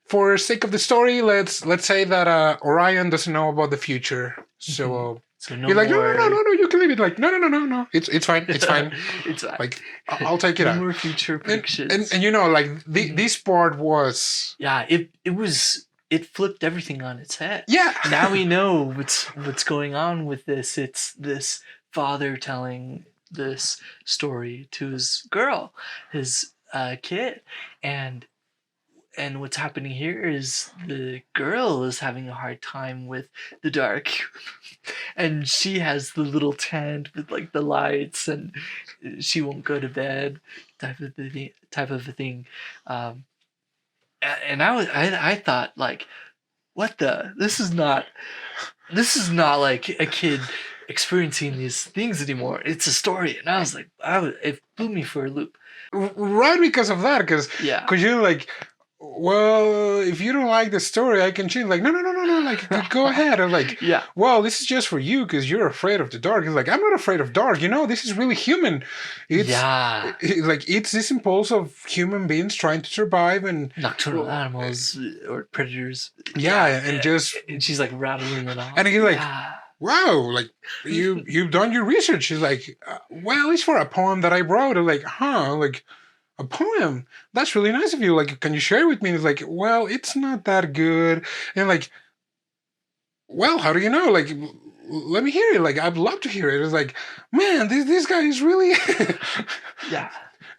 for sake of the story, let's say that Orion doesn't know about the future. So you're like, no, you can leave it. Like, no. It's fine. It's fine. It's fine. Like, I'll take it out. More future predictions. And you know, like this part was it flipped everything on its head. Yeah. Now we know what's going on with this. It's this father telling this story to his girl, his kid, and what's happening here is the girl is having a hard time with the dark, and she has the little tent with like the lights, and she won't go to bed, type of a thing. And I thought, like, what the? This is not like a kid experiencing these things anymore. It's a story. And I was like, it blew me for a loop. Right, because of that. Because you're like, well, if you don't like the story, I can change. Like, no. Like, go ahead. I'm like, well, this is just for you because you're afraid of the dark. It's like, I'm not afraid of dark. You know, this is really human. It's this impulse of human beings trying to survive and nocturnal animals or predators. And she's like rattling it off. And he's like, wow, like you've done your research. She's like, well, it's for a poem that I wrote. I'm like, like a poem. That's really nice of you. Like, can you share it with me? And it's like, well, it's not that good. And like, well, how do you know? Like, let me hear it. Like, I'd love to hear it. It's like, man, this guy is really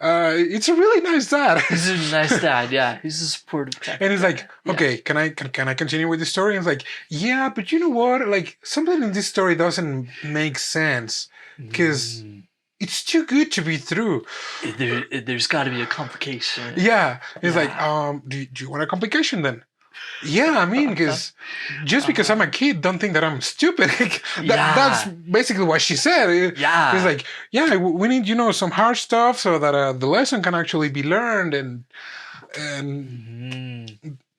it's a really nice dad. He's a nice dad, yeah. He's a supportive dad. And he's like, okay, can I continue with the story? And it's like, yeah, but you know what? Like, something in this story doesn't make sense because it's too good to be true. There's got to be a complication. Yeah. He's like, do you want a complication then? Yeah, I mean, because I'm a kid, don't think that I'm stupid. That's basically what she said. Yeah. It's like, we need, some hard stuff so that the lesson can actually be learned, and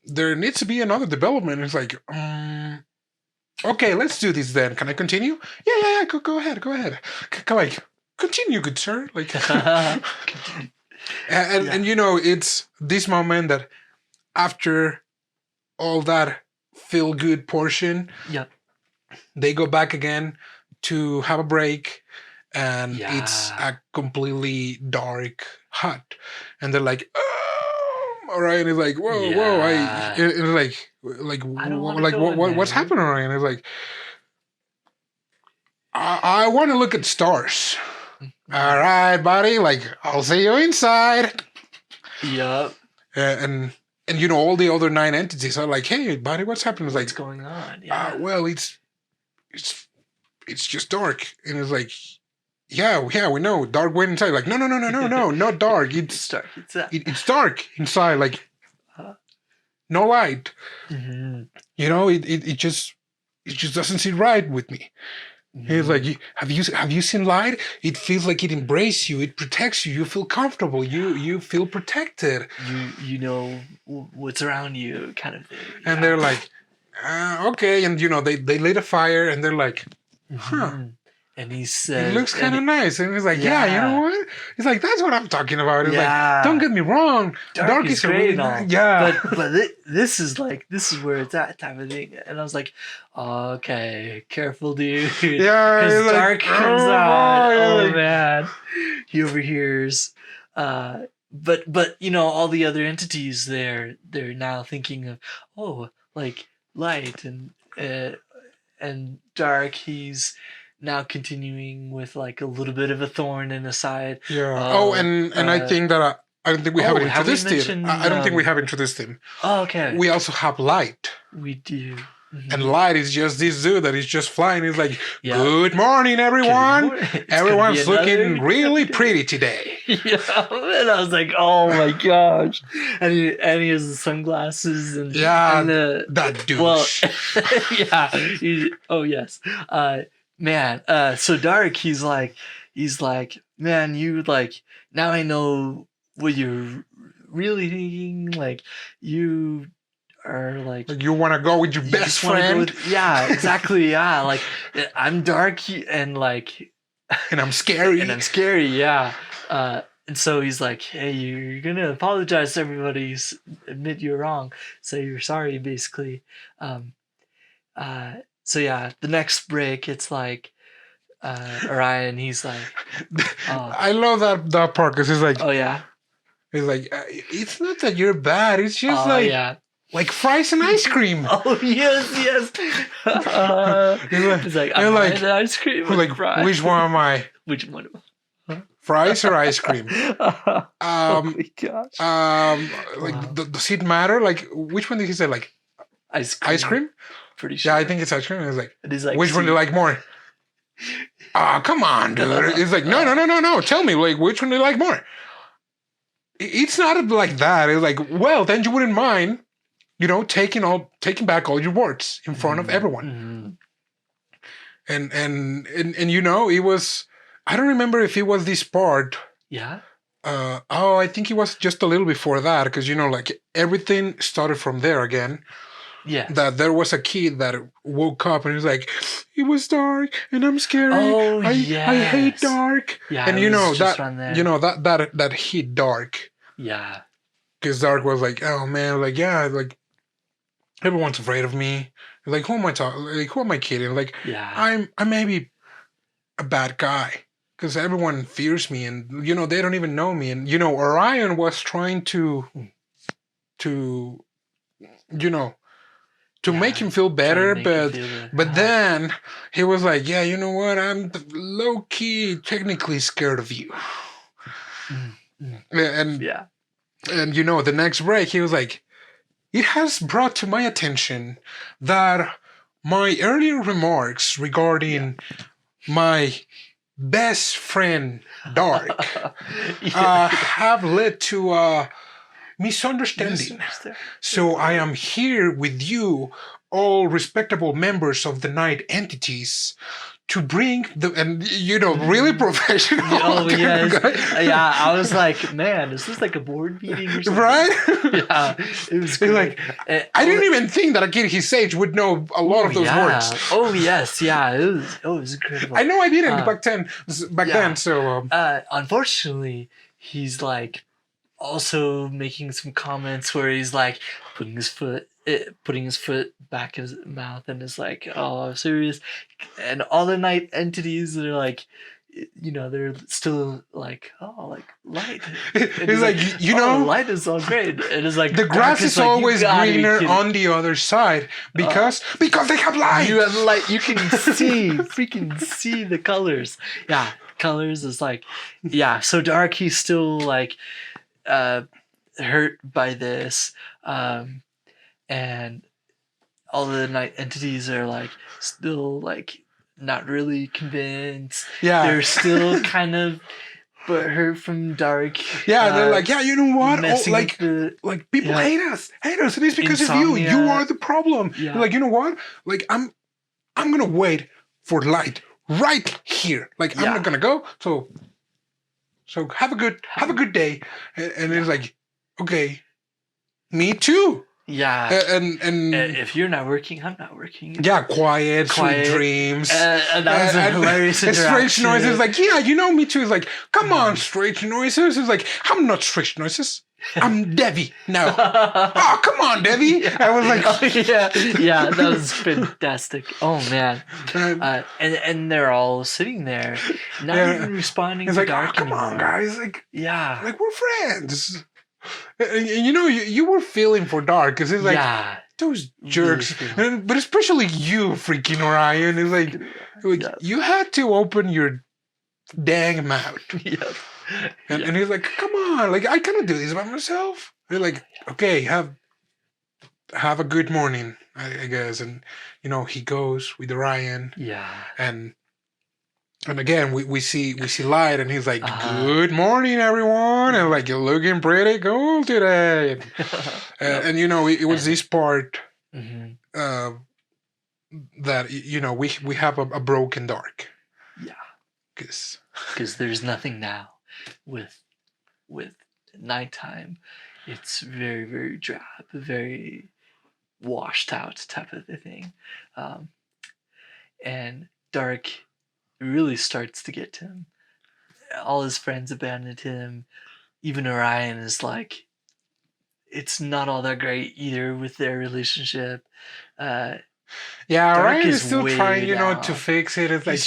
there needs to be another development. It's like, okay, let's do this then. Can I continue? Yeah. Go ahead. Continue, good sir. Like, and it's this moment that after all that feel good portion, they go back again to have a break, and it's a completely dark hut, and they're like, Orion is like, whoa, it's like what's happening, Orion? It's like, I want to look at stars. All right, buddy, like, I'll see you inside. Yep. And all the other 9 entities are like, hey, buddy, what's happening? It's like, what's going on? Yeah. Well, it's just dark. And it's like, yeah, we know. Dark went inside. Like, no, not dark. It's dark. It's dark inside. Like, no light. Mm-hmm. You know, it just doesn't sit right with me. He's like, have you seen light? It feels like it embraces you, it protects you. You feel comfortable. You feel protected. You know what's around you, kind of thing. And they're like, okay. And you know, they lit a fire, and they're like, huh. And he said, it looks kind of nice. And he's like, yeah, you know what? He's like, that's what I'm talking about. He's like, don't get me wrong. Dark is great really and all. nice. Yeah. But this is where it's at type of thing. And I was like, okay, careful, dude. Yeah. Because Dark comes out. Oh, like, man. He overhears. But you know, all the other entities they're now thinking of, like Light and Dark, he's now continuing with like a little bit of a thorn in the side. Yeah. And I think that I don't think we haven't introduced him. I don't think we have introduced him. Oh, okay. We also have Light. We do. Mm-hmm. And Light is just this dude that is just flying. He's like, good morning, everyone. Good morning. Everyone's looking really pretty today. Yeah, and I was like, oh my gosh. And he has the sunglasses and that douche. Well, yeah. Oh yes. Man, so Dark, he's like, man, you like, now I know what you're really thinking. Like, you are like you want to go with your best friend. Yeah, exactly. Yeah, like I'm Dark and like, and I'm scary. Yeah. And so he's like, hey, you're gonna apologize to everybody, admit you're wrong, say you're sorry, basically. So yeah, the next break, it's like Orion, he's like, I love that part because he's like, oh yeah, he's like, it's not that you're bad, it's just like fries and ice cream. Oh yes. He's like, I'm like ice cream. Like, fries. Which one am I? Which one? Fries or ice cream? Oh my gosh. Like, does it matter? Like, which one did he say? Like, ice cream. Ice cream? Pretty sure. Yeah, I think it's ice cream. And he's like, which one do you like more? Come on, dude. It's like, no. Tell me, like, which one do you like more? It's not like that. It's like, well, then you wouldn't mind, you know, taking back all your words in front of everyone. And you know, it was, I don't remember if it was this part. Yeah. I think it was just a little before that, because, you know, like, everything started from there again. Yeah. That there was a kid that woke up and he was like, it was dark and I'm scary. Oh, I hate dark. Yeah. And you know that hit Dark. Yeah. Because Dark was like, oh man, like, yeah, like, everyone's afraid of me. Like, who am I talking? Like, who am I kidding? Like, I may be a bad guy because everyone fears me, and you know they don't even know me. And you know, Orion was trying to you know, to make him feel better, but then he was like, yeah, you know what? I'm low key technically scared of you. And you know, the next break he was like, it has brought to my attention that my earlier remarks regarding my best friend Dark have led to a misunderstanding. So I am here with you, all respectable members of the night entities, to bring and you know, really professional. Oh yes. Yeah, I was like, man, is this like a board meeting or something? Right? Yeah, it was cool. Like, I didn't even think that a kid his age would know a lot of those words. Oh yes, yeah, it was incredible. I know I didn't back then. So unfortunately, he's like also making some comments where he's like putting his foot back in his mouth and is like, oh, I'm serious. And all the night entities are like, you know, they're still like, oh, like light. It's like, you know, light is all great. And it's like the grass is like, always greener on the other side because they have light. You have light. You can freaking see the colors. Yeah, colors is like, yeah. So Dark, he's still like hurt by this, and all the night entities are like still like not really convinced. Yeah, they're still kind of butthurt from Dark. Yeah, they're like, yeah, you know what? Oh, like people yeah. hate us, and it's because of you. You are the problem. Yeah. They're like, you know what? Like, I'm gonna wait for light right here. Like, I'm not gonna go. So have a good day. And it's like, okay, me too. Yeah. And if you're not working, I'm not working. Yeah, quiet. Sweet dreams. And that was a hilarious interaction. Strange Noises, like, yeah, you know, me too. It's like, come on, Strange Noises. It's like, I'm not Strange Noises. I'm Debbie. No. Oh, come on, Debbie. Yeah. I was like, yeah, that was fantastic. Oh man. And they're all sitting there, not even responding. It's to like, Dark come anymore. on, guys. Like, yeah, like we're friends. And you know, you were feeling for Dark because it's like those jerks, but especially you, freaking Orion. It's like you had to open your dang mouth. And he's like, come on, like I cannot do this by myself. They're like, okay, have a good morning, I guess. And you know, he goes with Orion. Yeah. And again, we see Light, and he's like, "Good morning, everyone," and like, "You're looking pretty cool today." And you know, it was this part that you know we have a broken Dark. Yeah, because there's nothing now with nighttime. It's very, very drab, very washed out type of a thing, and Dark really starts to get to him. All his friends abandoned him. Even Orion is like, it's not all that great either with their relationship. Yeah, Orion is still trying, you know, to fix it. It's like,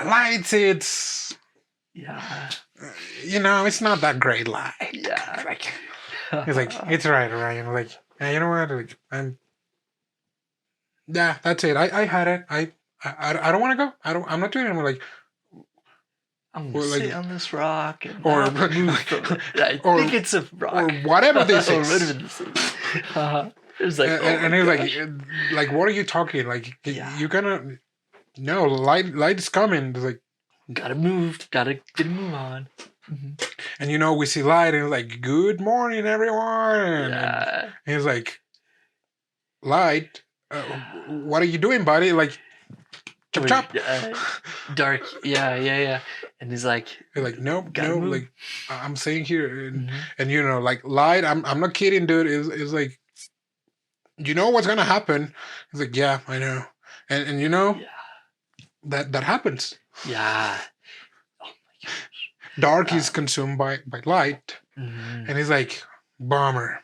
Lights, it's... Yeah. You know, it's not that great, Light. Yeah. Like, he's like, it's right, Orion. Like, hey, you know what? Like, yeah, that's it. I had it. I don't want to go. I'm not doing it. I'm like, I'm gonna sit on this rock and move from it. I think it's a rock or whatever this is. It's like, and he's like, what are you talking? Like, you're gonna no light is coming. It's like, gotta get a move on. And you know, we see Light, and he's like, good morning, everyone. And he's like, Light, what are you doing, buddy? Like, chop. Dark, yeah. And he's like, nope, like, I'm saying here, and you know, like, Light, I'm not kidding, dude. It's like, you know what's gonna happen? He's like, yeah, I know, and you know, that happens. Yeah. Oh my gosh. Dark is consumed by Light, and he's like, bummer.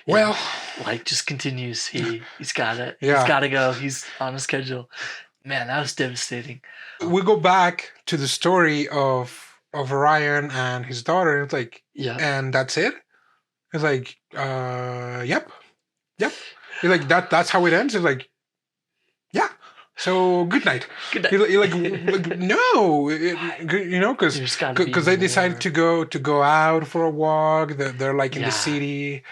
Well, Light just continues. He's got it. Yeah. He's got to go. He's on a schedule. Man, that was devastating. We go back to the story of Orion and his daughter. It's like, and that's it. It's like, yep. It's like that's how it ends. It's like, yeah. So good night. Good night. You're like no, you know, because they decided to go out for a walk. They're like in the city.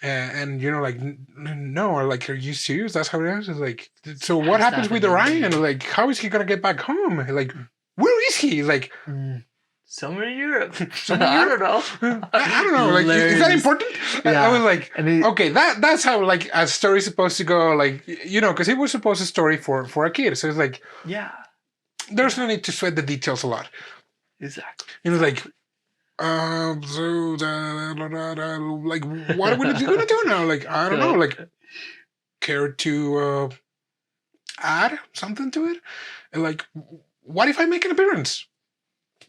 And you know, like, no, or like, are you serious? That's how it ends? It's like, so what happens with Orion? Like, how is he gonna get back home? Like, where is he? Like, somewhere in Europe. I don't know. I don't know. Like, is that important? I was like, okay, that's how like a story's supposed to go. Like, you know, because it was supposed to story for a kid. So it's like, there's no need to sweat the details a lot. Exactly. You know, like. Like, what are we gonna do now? Like, I don't know. Like, care to add something to it? And like, what if I make an appearance?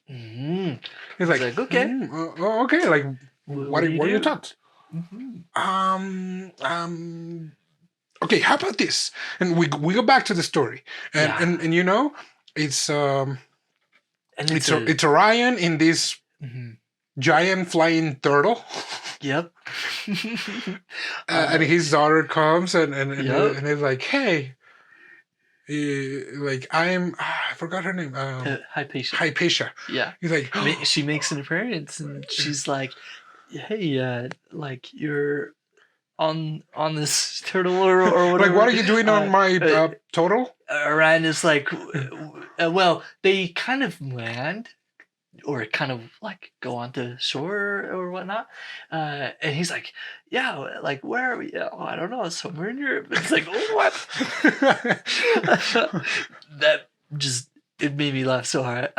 He's like, okay, okay. Like, what are your thoughts? Okay, how about this? And we go back to the story, and you know, it's Orion in this. Giant flying turtle. Yep. And his daughter comes and he's like, hey, like I forgot her name. Hypatia. Yeah. He's like, she makes an appearance and she's like, hey, like you're on this turtle or whatever. Like, what are you doing on my turtle? Orion is like, Well, they kind of land or kind of like go onto shore or whatnot. And he's like, yeah, like, where are we? Oh, I don't know, somewhere in Europe. It's like, oh, what? That just, it made me laugh so hard.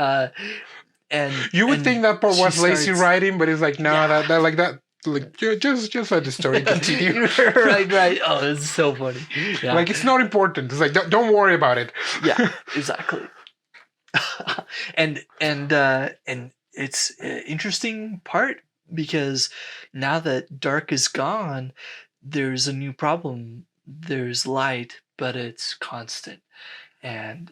And you would think that part was lazy writing, but it's like, no, Yeah. that like that. Like just let the story continue. right. Oh, it's so funny. Yeah. Like, it's not important. It's like, don't worry about it. Yeah, exactly. and it's an interesting part because now that dark is gone, there's a new problem. There's light, but it's constant, and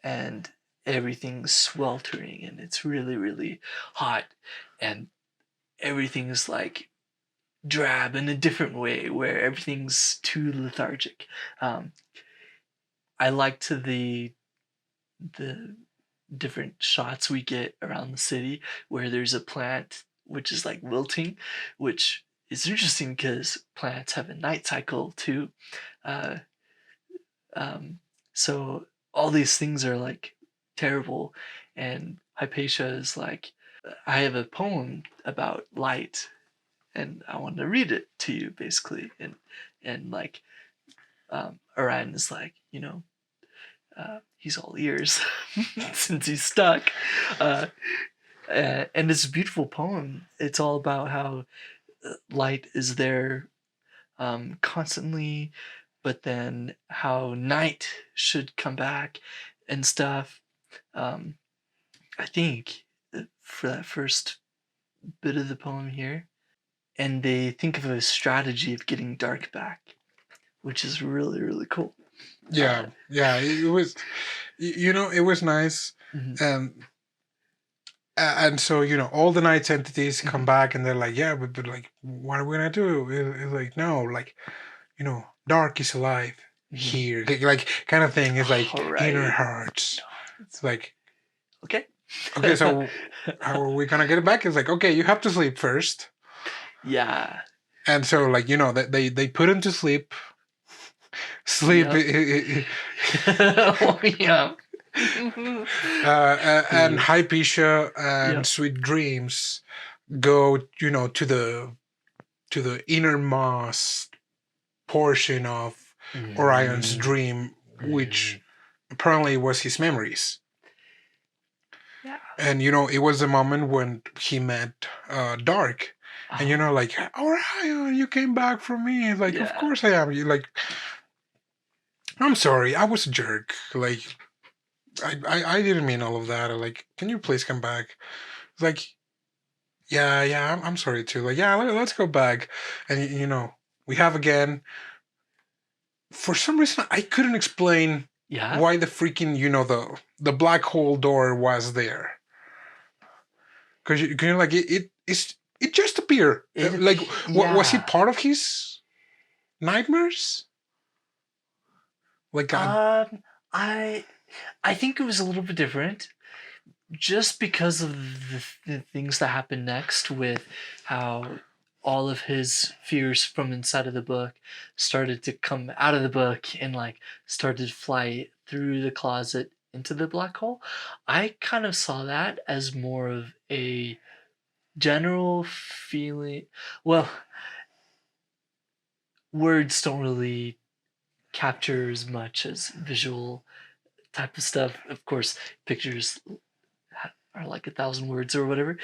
and everything's sweltering, and it's really, really hot, and everything's like drab in a different way, where everything's too lethargic. I liked the different shots we get around the city where there's a plant which is like wilting, which is interesting because plants have a night cycle too. Uh, so all these things are like terrible, and Hypatia is like, I have a poem about light, and I want to read it to you, basically. And like, Orion is like, he's all ears since he's stuck. And it's a beautiful poem. It's all about how light is there constantly, but then how night should come back and stuff. I think for that first bit of the poem here, and they think of a strategy of getting dark back, which is really, really cool. Yeah, it was, it was nice. Mm-hmm. And so, all the night's entities come back and they're like, yeah, but like, what are we gonna do? It's like, no, like, dark is alive here, like kind of thing. It's like inner hearts. It's like, okay, so how are we gonna get it back? It's like, okay, you have to sleep first. Yeah. And so, like, they put him to sleep. Yep. Oh, yeah. And Hypatia and Sweet Dreams go, to the innermost portion of Orion's dream, which apparently was his memories. Yeah. And it was the moment when he met Dark, and like, Orion, you came back for me. Like, of course I am. You like, I'm sorry, I was a jerk. Like, I didn't mean all of that. Like, can you please come back? It's like, yeah, I'm sorry too. Like, yeah, let's go back. And we have again. For some reason, I couldn't explain why the freaking the black hole door was there. Because like it just appeared. Like, was it part of his nightmares? Like, I think it was a little bit different, just because of the things that happened next, with how all of his fears from inside of the book started to come out of the book and like started to fly through the closet into the black hole. I kind of saw that as more of a general feeling. Well, words don't really capture as much as visual type of stuff. Of course, pictures are like 1,000 words or whatever.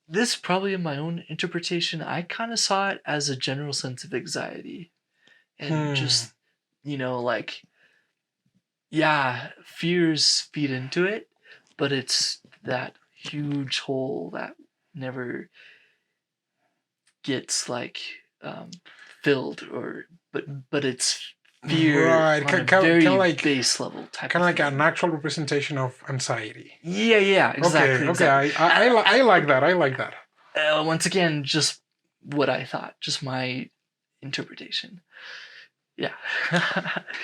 This, probably in my own interpretation, I kind of saw it as a general sense of anxiety, and just, like, fears feed into it, but it's that huge hole that never gets like filled, or but it's fear, right? On a very like base level type. Kind of like an actual representation of anxiety. Yeah, exactly. Okay. Exactly. I like that. I like that. Once again, just what I thought, just my interpretation. Yeah. But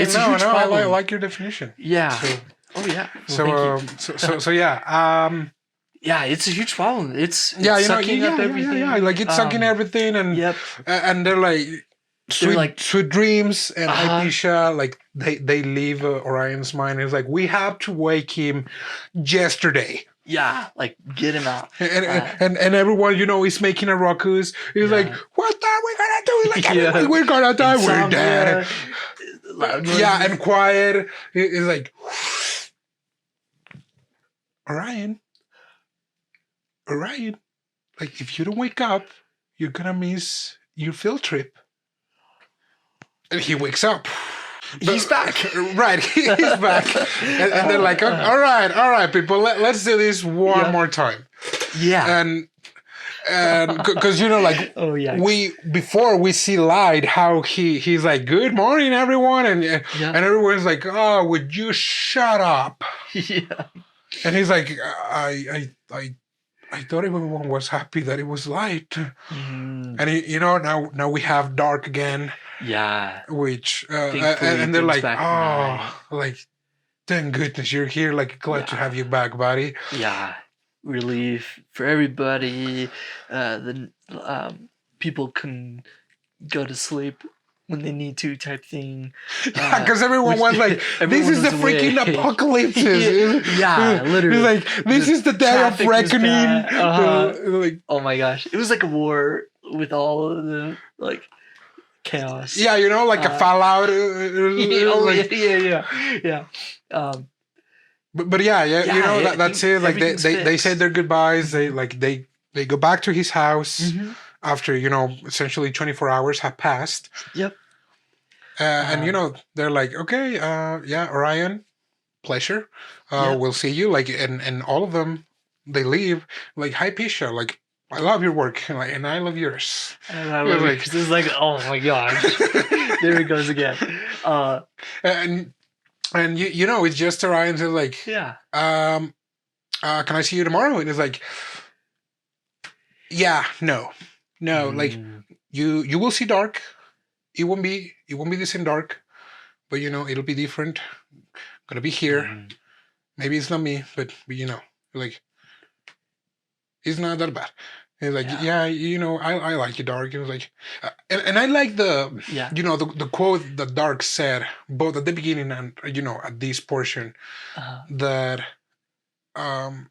it's a huge problem. I like your definition. Yeah. So, yeah. Well, so yeah. Yeah, it's a huge problem. It's sucking up everything. Yeah. Like, it's sucking everything, and yep. And they're like, sweet dreams, and Hypatia, like they leave Orion's mind. It's like, we have to wake him yesterday. Yeah, like get him out. And everyone, is making a ruckus. He's like, what are we gonna do? Like, we're gonna die. We're dead. Yeah, and quiet. It's like, Orion, like, if you don't wake up, you're gonna miss your field trip. And he wakes up. He's back. Right, he's back. And they're like, all right, people, let's do this one more time. Yeah. And because, before we see Light, how he's like, good morning, everyone. And everyone's like, oh, would you shut up? Yeah. And he's like, I thought everyone was happy that it was Light. Mm. And now we have Dark again. Yeah. Which and they're like, like, thank goodness you're here. Like, glad to have you back, buddy. Yeah. Relief for everybody. The people can go to sleep when they need to, type thing. Yeah, because everyone was like, this is the freaking apocalypse. Literally. Like, this is the day of reckoning. Like, oh my gosh. It was like a war with all of the, like, chaos. Yeah, like a Fallout. Yeah. But that's it. Like, they say their goodbyes. They go back to his house after essentially 24 hours have passed. Yep. And they're like, okay, Orion, pleasure. We'll see you. Like, and all of them, they leave. Like, Hypatia, like, I love your work, and I love yours. And I love it because it's like, oh my gosh, there it goes again. And it's just Orion says like, can I see you tomorrow? And it's like, no, like, you will see Dark. It won't be the same Dark, but it'll be different. Gonna be here. Maybe it's not me, but like, it's not that bad. He's like, I like you, Dark. It was like, and I like the quote that Dark said both at the beginning and at this portion, that I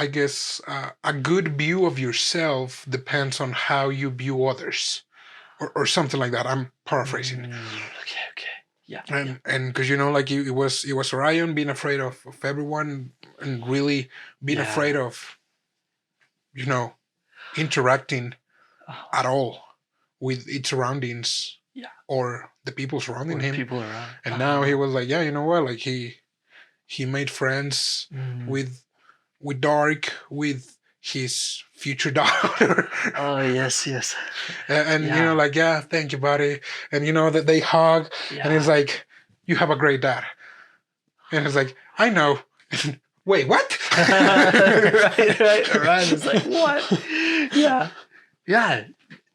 guess a good view of yourself depends on how you view others, or something like that. I'm paraphrasing. Okay. Yeah. And because like, it was Orion being afraid of everyone, and really being afraid of interacting at all with its surroundings, or the people surrounding him. People around. And now he was like, you know what? Like, he made friends with Dark, with his future daughter. Oh yes. And thank you, buddy. And that they hug, and it's like, you have a great dad. And it's like, I know. Wait, what? right. Orion is like, what? Yeah.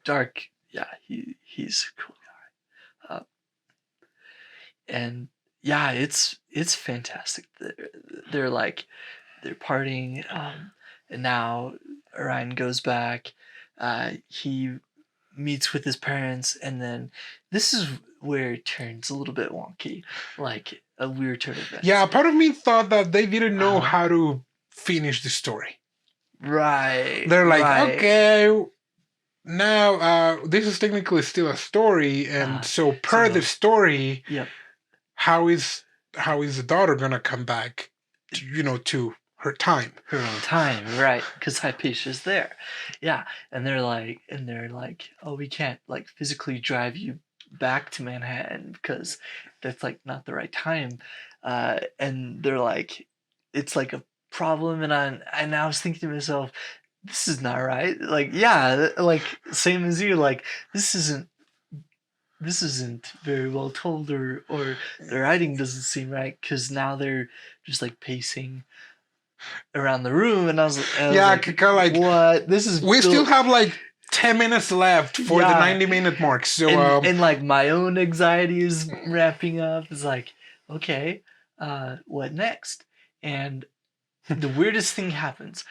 Dark. Yeah, he's a cool guy. And yeah, it's fantastic. They're partying, and now Orion goes back. He meets with his parents, and then this is where it turns a little bit wonky, like a weird turn of events. Yeah, part of me thought that they didn't know how to finish the story. Right. They're like, okay, now this is technically still a story, and so the story, how is the daughter gonna come back, to her own time, right? Because Hypatia's there, and they're like, oh, we can't like physically drive you back to Manhattan because that's like not the right time, and they're like, it's like a problem, and I was thinking to myself, this is not right. Like, like same as you, like this isn't very well told, or the writing doesn't seem right, because now they're just like pacing around the room, and I was like, what? This is we still have like 10 minutes left for the 90-minute mark. So and like my own anxiety is wrapping up. It's like, okay, what next? And the weirdest thing happens.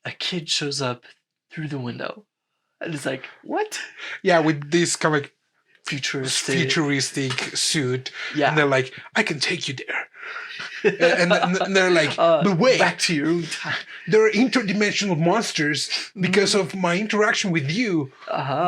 A kid shows up through the window, And it's like, what? Yeah, with this kind of like Futuristic suit. Yeah. And they're like, I can take you there. and they're like, but wait. Back to your own time. There are interdimensional monsters because of my interaction with you.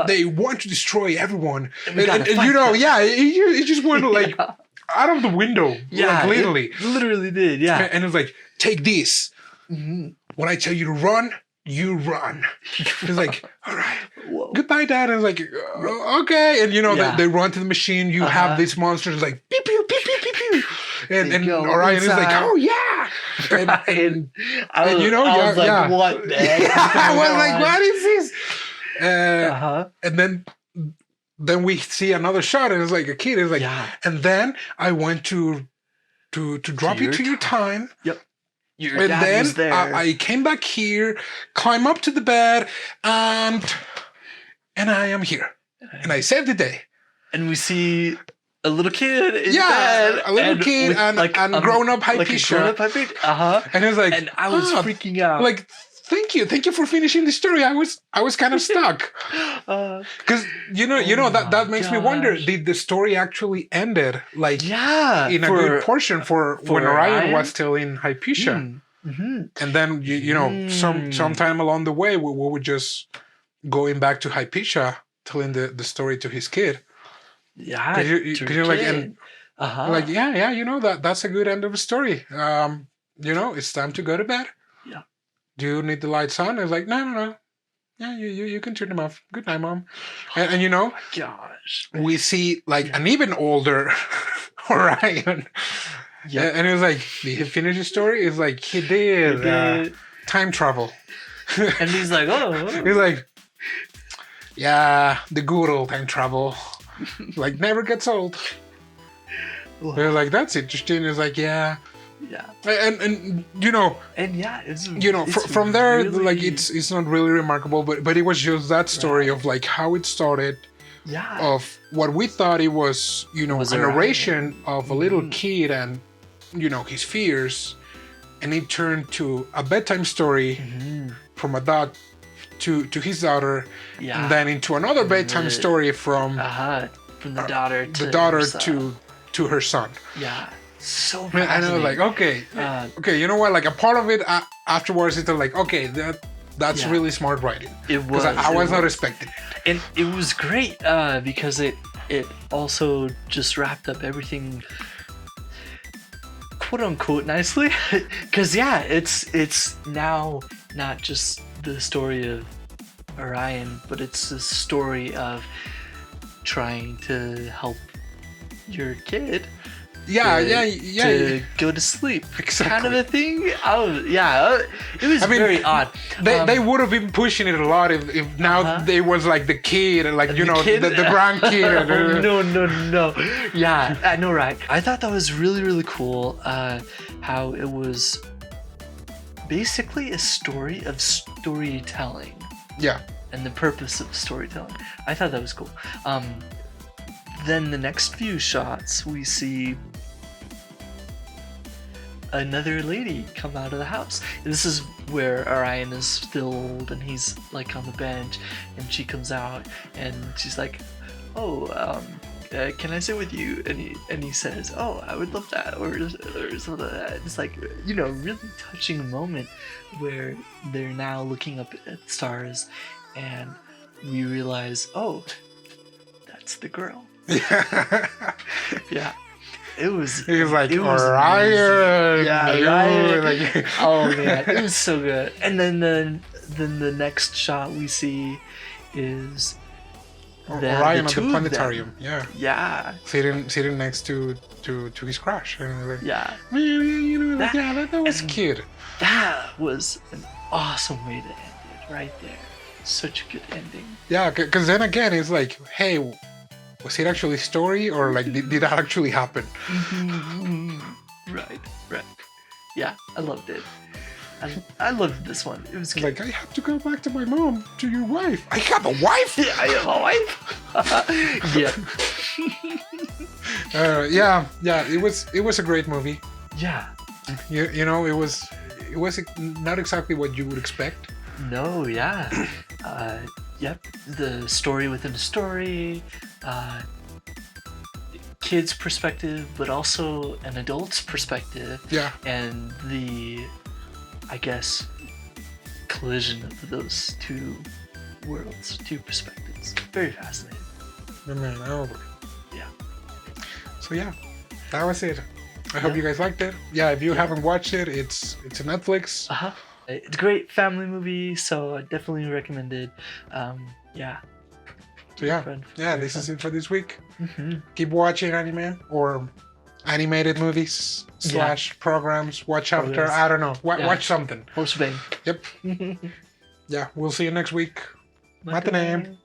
They want to destroy everyone. And you know, it just went like out of the window. Yeah, like, literally. It literally did, yeah. And it's like, take this. When I tell you to run, you run. It's like, all right, goodbye, Dad. And it's like, okay. And you know, they run to the machine. You have these monsters like, pew, pew, pew, pew, pew, pew. And Orion is like, oh, yeah. And you know, I was like, what the heck? I was like, what is this? And then we see another shot, and it's like a kid is like, and then I went to drop you to your time. Yep. Your and dad then was there. I came back here, climb up to the bed, and I am here. And I saved the day. And we see a little kid in bed. A little kid and grown-up Hypatia. And it's like... And I was freaking out. Like, thank you for finishing the story. I was kind of stuck. Because, you know that makes me wonder, did the story actually ended? Like, in a good portion for when Orion was still in Hypatia. And then, you know, sometime along the way, we were just going back to Hypatia, telling the story to his kid. Yeah, because you're like, and like, you know, that's a good end of the story. You know, it's time to go to bed. Yeah. Do you need the lights on? It's like, no. Yeah, you can turn them off. Good night, Mom. And you know, gosh, we see like an even older Orion. Yeah, and it was like, did he finish the story? It's like he did. Time travel. And he's like, he's like, yeah, the good old time travel. Like, never gets old. They're like, that's interesting. It's like, yeah. And you know, it's, you know, from there, really... like, it's not really remarkable, but it was just that story of like how it started. Of what we thought it was, you know, a narration of a little kid and, you know, his fears, and it turned to a bedtime story from a dad to his daughter, and then into another bedtime story from the daughter to her son. Yeah, so fascinating. And I was like, okay, you know what? Like, a part of it afterwards, it's like, okay, that's really smart writing. It was. I was not expecting it. And it was great because it also just wrapped up everything, quote unquote, nicely. Because it's now not just the story of Orion, but it's the story of trying to help your kid to go to sleep, kind of a thing. It was very odd. They would have been pushing it a lot if now they was like the kid and like, you know, the grandkid. No. Yeah, I know, right? I thought that was really, really cool. How it was basically a story of storytelling. Yeah. And the purpose of storytelling. I thought that was cool. Then the next few shots, we see another lady come out of the house. This is where Orion is still old and he's like on the bench, and she comes out and she's like, can I sit with you? And he says, I would love that, or something like that. It's like, you know, really touching moment where they're now looking up at stars, and we realize, that's the girl. Yeah. It was like, Orion. Orion. Like, oh man, it was so good. And then the next shot we see is Orion at the planetarium. Yeah. Sitting next to his crush. And like, that was cute. That was an awesome way to end it right there. Such a good ending. Yeah, because then again, it's like, hey, was it actually a story, or like did that actually happen? Right. Yeah, I loved it. I loved this one. It was like, I have to go back to my mom, to your wife. I have a wife? Yeah, I have a wife. Yeah. It was a great movie. Yeah. You know, it was not exactly what you would expect. No, yeah. Yep, the story within a story, kid's perspective, but also an adult's perspective. Yeah. And the, I guess, collision of those two worlds, two perspectives. Very fascinating. Man, I agree. Yeah. So yeah, that was it. I hope you guys liked it. Yeah, if you haven't watched it, it's a Netflix. Uh-huh. It's a great family movie, so I definitely recommend it. Yeah. So yeah, Fun. this is it for this week. Mm-hmm. Keep watching anime or animated movies / programs. Watch after, I don't know. Watch something. Horse Bane. Yep. Yeah, we'll see you next week. Matinee.